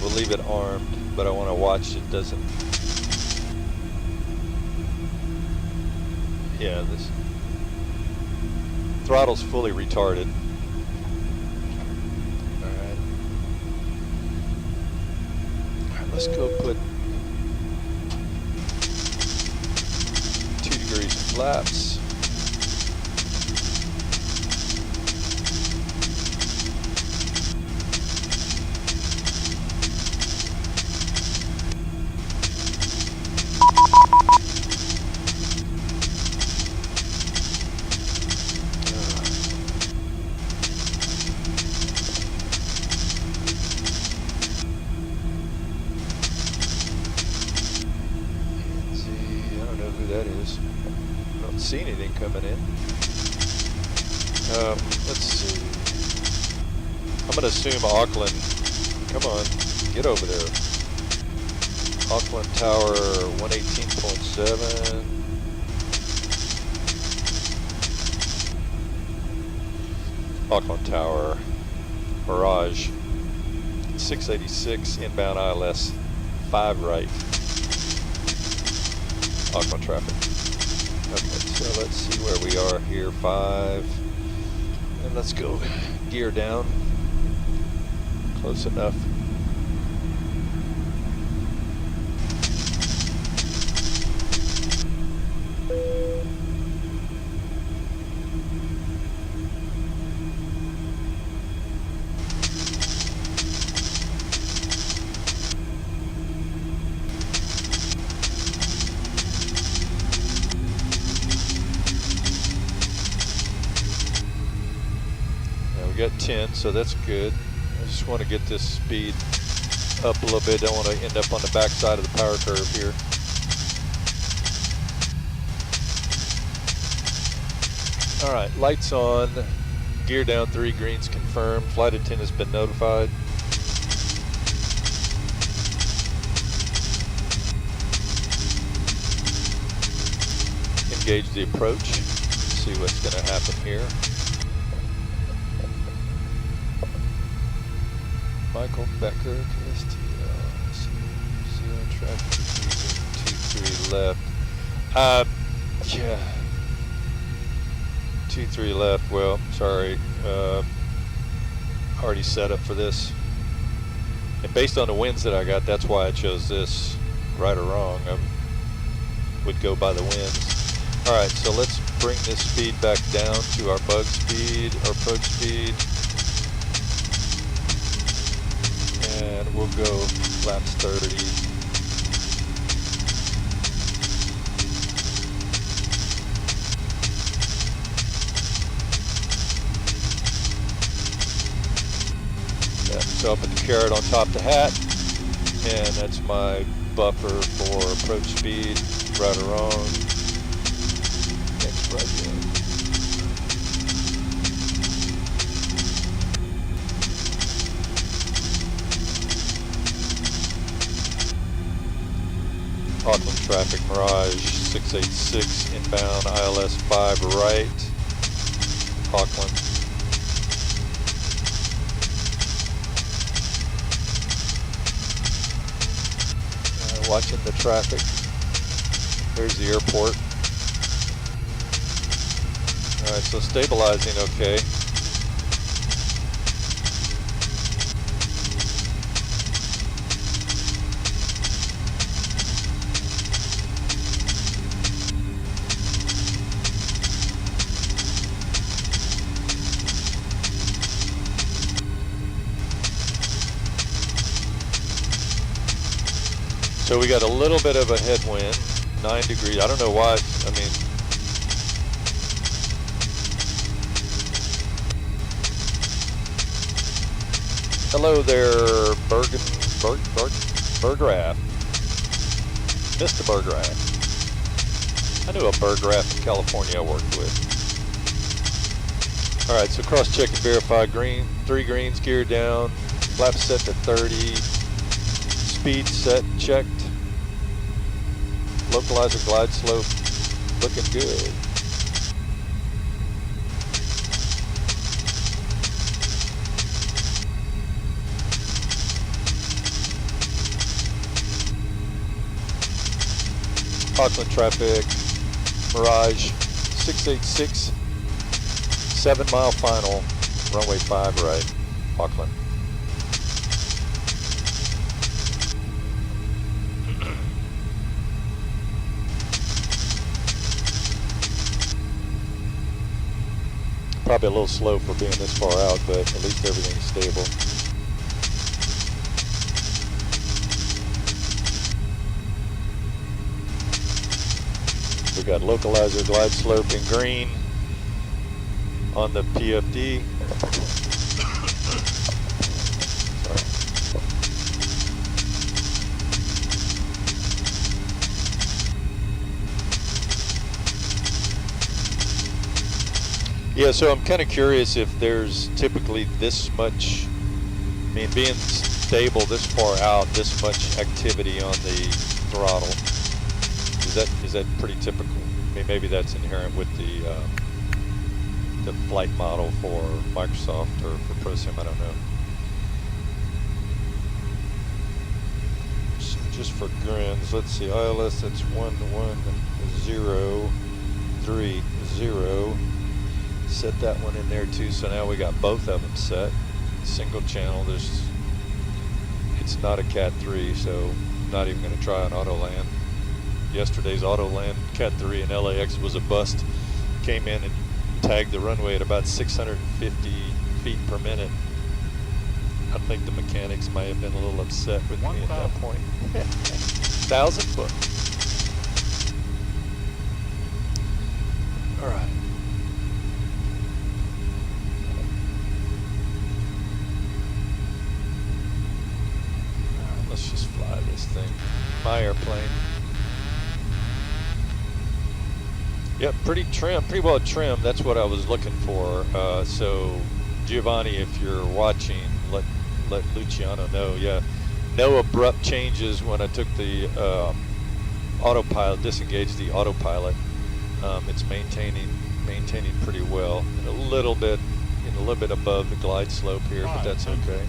Speaker 1: We'll leave it armed, but I want to watch it doesn't. Yeah, this throttle's fully retarded. Alright. Alright, let's go put laps. That is. I don't see anything coming in. Let's see. I'm going to assume Auckland. Come on, get over there. Auckland Tower 118.7. Auckland Tower Mirage 686 inbound ILS 5 right. Auckland traffic. Okay, so let's see where we are here. 5. And let's go gear down. Close enough. We got 10, so that's good. I just want to get this speed up a little bit. Don't want to end up on the back side of the power curve here. All right, lights on, gear down, 3 greens confirmed. Flight attendant has been notified. Engage the approach. See what's going to happen here. Michael Becker, KSTL, zero traffic, 23 left. Yeah. 23 left, well, sorry. Already set up for this. And based on the winds that I got, that's why I chose this. Right or wrong, I would go by the winds. Alright, so let's bring this speed back down to our bug speed, our approach speed. And we'll go laps 30. Yeah, so I'll put the carrot on top of the hat, and that's my buffer for approach speed, right or wrong. Next right in. Auckland traffic, Mirage 686 inbound, ILS 5 right, Auckland. Watching the traffic. There's the airport. Alright, so stabilizing okay. So we got a little bit of a headwind, 9 degrees. I don't know why. I mean, hello there, Berggraf. Mr. Berggraf. I knew a Berggraf in California I worked with. All right, so cross-check and verify. Green, 3 greens, gear down. Flap set to 30. Speed set, checked. Localizer glide slope, looking good. Auckland traffic, Mirage 686, 7 mile final, runway 5 right, Auckland. Probably a little slow for being this far out, but at least everything's stable. We got localizer glide slope in green on the PFD. Yeah, so I'm kind of curious if there's typically this much, I mean, being stable this far out, this much activity on the throttle. Is that pretty typical? I mean, maybe that's inherent with the flight model for Microsoft or for ProSim, I don't know. So just for grins, let's see, ILS, that's 11030. Set that one in there too, so now we got both of them set. Single channel, it's not a Cat 3, so I'm not even gonna try an auto land. Yesterday's auto land Cat 3 in LAX was a bust. Came in and tagged the runway at about 650 feet per minute. I think the mechanics might have been a little upset with me at that point. 1,000 foot. All right. Let's just fly this thing. My airplane. Yep, pretty well trimmed. That's what I was looking for. So, Giovanni, if you're watching, let Luciano know. Yeah, no abrupt changes when I took the autopilot, disengaged the autopilot. It's maintaining pretty well, and a little bit above the glide slope here, but that's okay.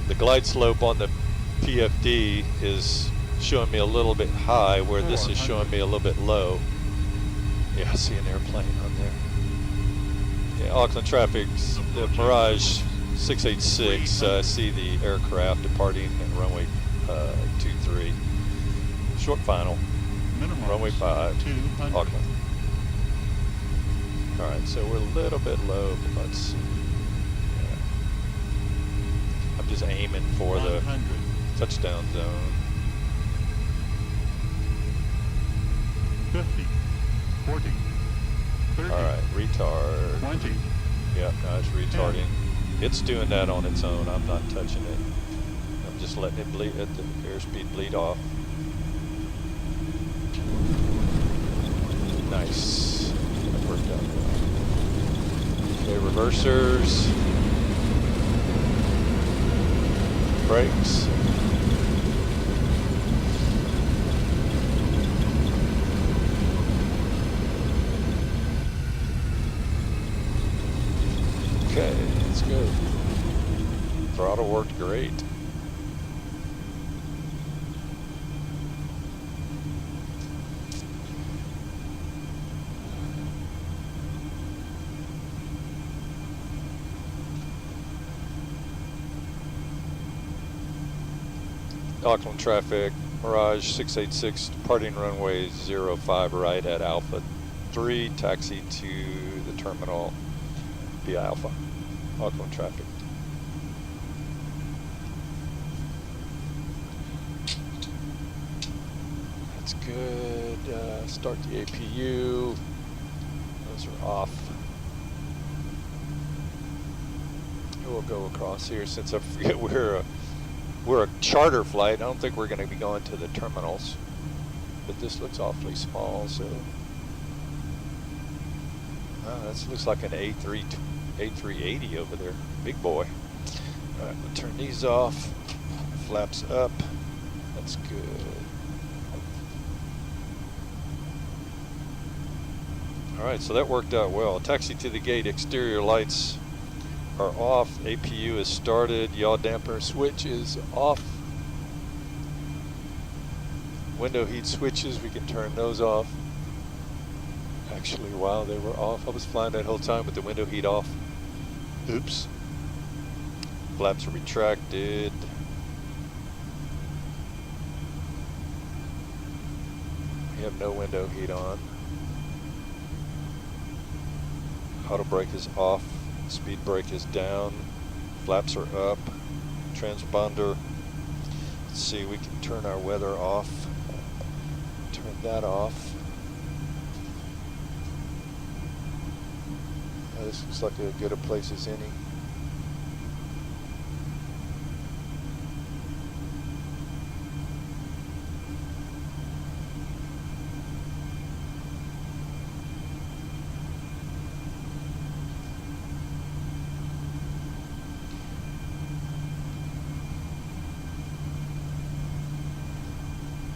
Speaker 1: The glide slope on the PFD is showing me a little bit high, where this is showing me a little bit low. Yeah, I see an airplane on there. Yeah, Auckland traffic, the Mirage 686, I see the aircraft departing at runway 23. Short final, runway 5, Auckland. All right, so we're a little bit low, but let's see. Yeah. I'm just aiming for the touchdown zone.
Speaker 6: 50, 40, 30.
Speaker 1: All right, retard.
Speaker 6: 20.
Speaker 1: Yep, no, it's retarding. It's doing that on its own. I'm not touching it. I'm just letting it bleed, at the airspeed bleed off. Nice. That worked out well. Okay, reversers. Brakes. Okay, let's go. Throttle worked great. Auckland traffic, Mirage 686, departing runway 05 right at Alpha 3, taxi to the terminal via Alpha. Auckland traffic. That's good. Start the APU. Those are off. We'll go across here since I forget we're a charter flight. I don't think we're going to be going to the terminals, but this looks awfully small. So that looks like an A380 over there, big boy. All right, we'll turn these off. Flaps up. That's good. All right, so that worked out well. Taxi to the gate. Exterior lights are off. APU is started. Yaw damper switch is off. Window heat switches, we can turn those off. Actually, while they were off, I was flying that whole time with the window heat off. Oops. Flaps are retracted. We have no window heat on. Auto brake is off. Speed brake is down. Flaps are up. Transponder. Let's see, we can turn our weather off. Turn that off. This looks like as good a place as any.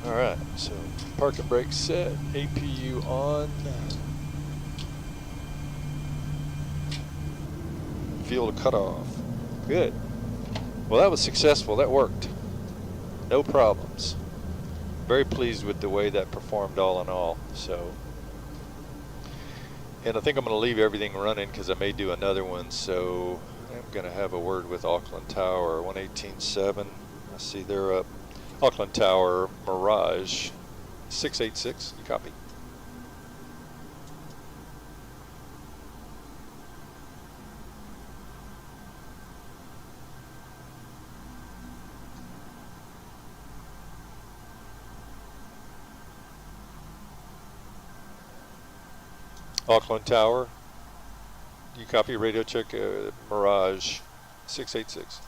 Speaker 1: Alright, so parking brake set, APU on. Fuel cutoff. Good. Well, that was successful. That worked. No problems. Very pleased with the way that performed all in all. So, and I think I'm going to leave everything running because I may do another one. So I'm going to have a word with Auckland Tower 118.7. I see they're up. Auckland Tower Mirage 686. You copy? Auckland Tower, you copy? Radio check, Mirage 686.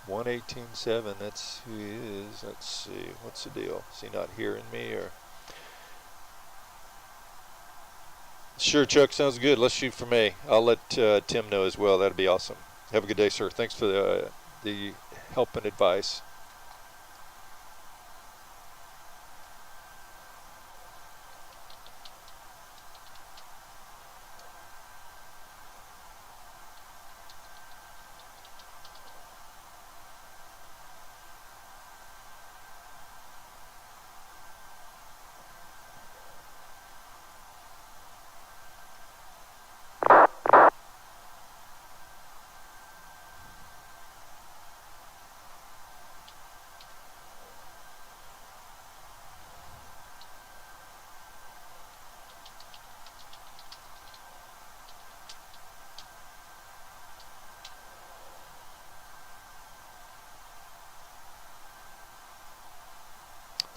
Speaker 1: 118.7, that's who he is. Let's see, what's the deal? Is he not hearing me or? Sure, Chuck, sounds good. Let's shoot for May. I'll let Tim know as well. That'd be awesome. Have a good day, sir. Thanks for the help and advice.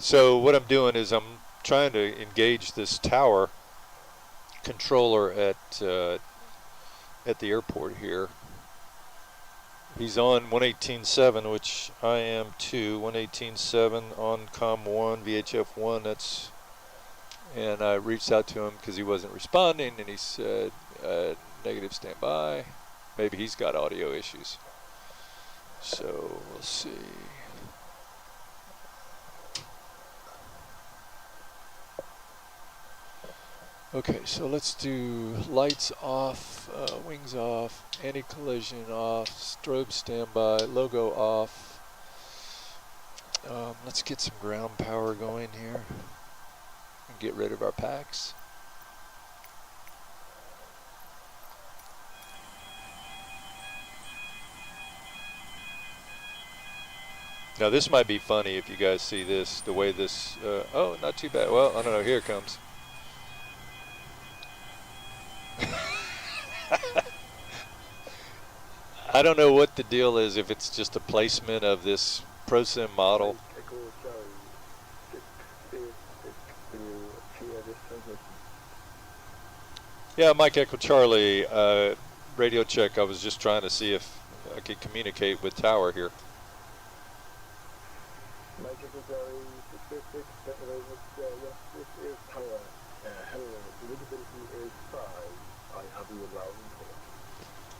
Speaker 1: So what I'm doing is I'm trying to engage this tower controller at the airport here. He's on 118.7, which I am too. 118.7 on COM1, VHF1. That's, and I reached out to him because he wasn't responding, and he said negative standby. Maybe he's got audio issues. So we'll see. Okay, so let's do lights off, wings off, anti-collision off, strobe standby, logo off. Let's get some ground power going here and get rid of our packs. Now this might be funny if you guys see this, the way this, oh, not too bad. Well, I don't know, here it comes. I don't know what the deal is, if it's just a placement of this ProSim model. Yeah, Mike Echo Charlie, radio check. I was just trying to see if I could communicate with Tower here.
Speaker 7: Mike Echo Charlie, 686, this is Tower. Hello, visibility is 5. I have you allowed for.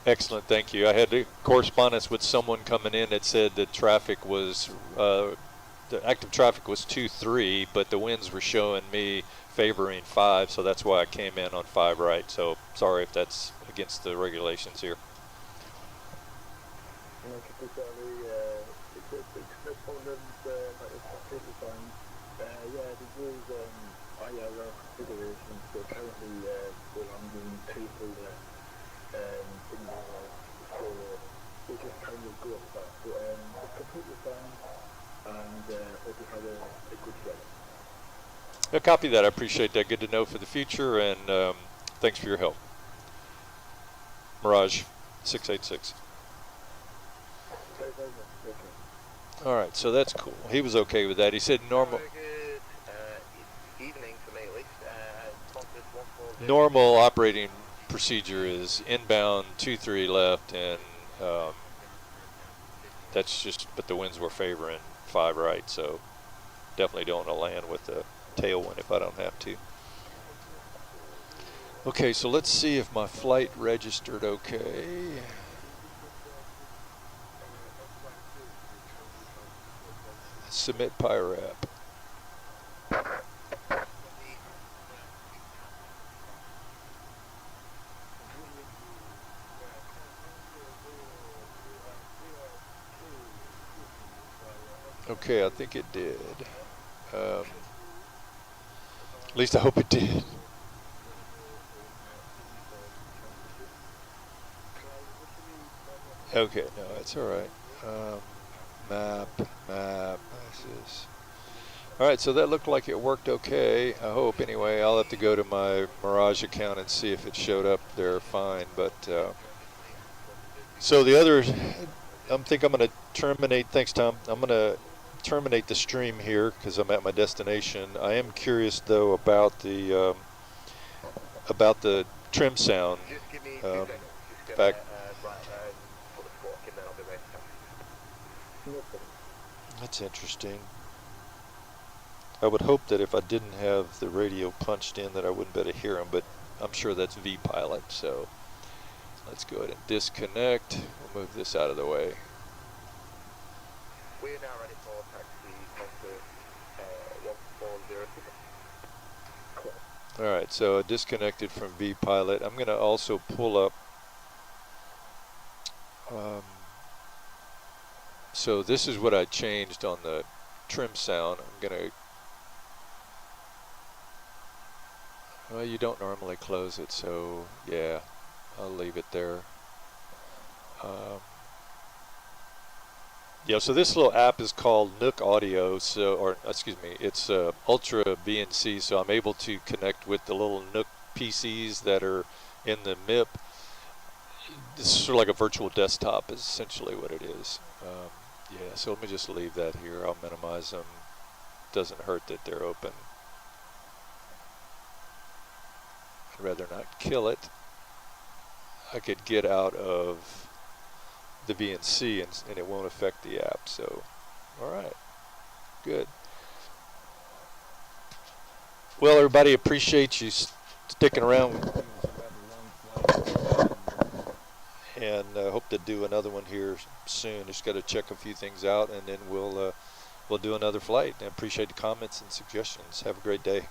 Speaker 1: Excellent, thank you. I had a correspondence with someone coming in that said the traffic was, the active traffic was 2-3, but the winds were showing me favoring 5, so that's why I came in on 5 right. So sorry if that's against the regulations here.
Speaker 7: No problem, but it's completely fine. Yeah, this is IRR configuration, so currently we're on the table signal, so we just kind of go off that. So it's completely fine, and hope you have a good day.
Speaker 1: A copy that. I appreciate that. Good to know for the future, and thanks for your help. Mirage 686. All right, so that's cool. He was okay with that. He said normal.
Speaker 8: Good evening for me at least. Qantas 140.
Speaker 1: Normal operating procedure is inbound 23 left, and that's just. But the winds were favoring 5 right, so definitely don't want to land with the tailwind if I don't have to. Okay, so let's see if my flight registered okay. Submit PIRAP. Okay, I think it did. At least I hope it did. Okay, no, that's all right. Map. This is. All right, so that looked like it worked okay. I hope anyway. I'll have to go to my Mirage account and see if it showed up there fine. But so the other, I think I'm going to terminate. Thanks, Tom. I'm going to terminate the stream here because I'm at my destination. I am curious though about the trim sound.
Speaker 8: Just give me 2
Speaker 1: Um,
Speaker 8: seconds. Just
Speaker 1: back.
Speaker 8: Put the fork in, then I'll be ready to go.
Speaker 1: That's interesting. I would hope that if I didn't have the radio punched in that I wouldn't be able to hear them, but I'm sure that's V-Pilot, so let's go ahead and disconnect. We'll move this out of the way.
Speaker 8: We are now ready for taxi Qantas 1406.
Speaker 1: Alright, so I disconnected from V-Pilot. I'm going to also pull up. So this is what I changed on the trim sound. I'm going to. Well, you don't normally close it, so yeah, I'll leave it there. Yeah, so this little app is called Nook Audio, so, or excuse me, it's Ultra BNC, so I'm able to connect with the little Nook PCs that are in the MIP. This is sort of like a virtual desktop is essentially what it is. Yeah, so let me just leave that here. I'll minimize them. Doesn't hurt that they're open. I'd rather not kill it. I could get out of the VNC and it won't affect the app. So, all right, good. Well, everybody, appreciate you sticking around. And hope to do another one here soon. Just got to check a few things out, and then we'll do another flight. I appreciate the comments and suggestions. Have a great day.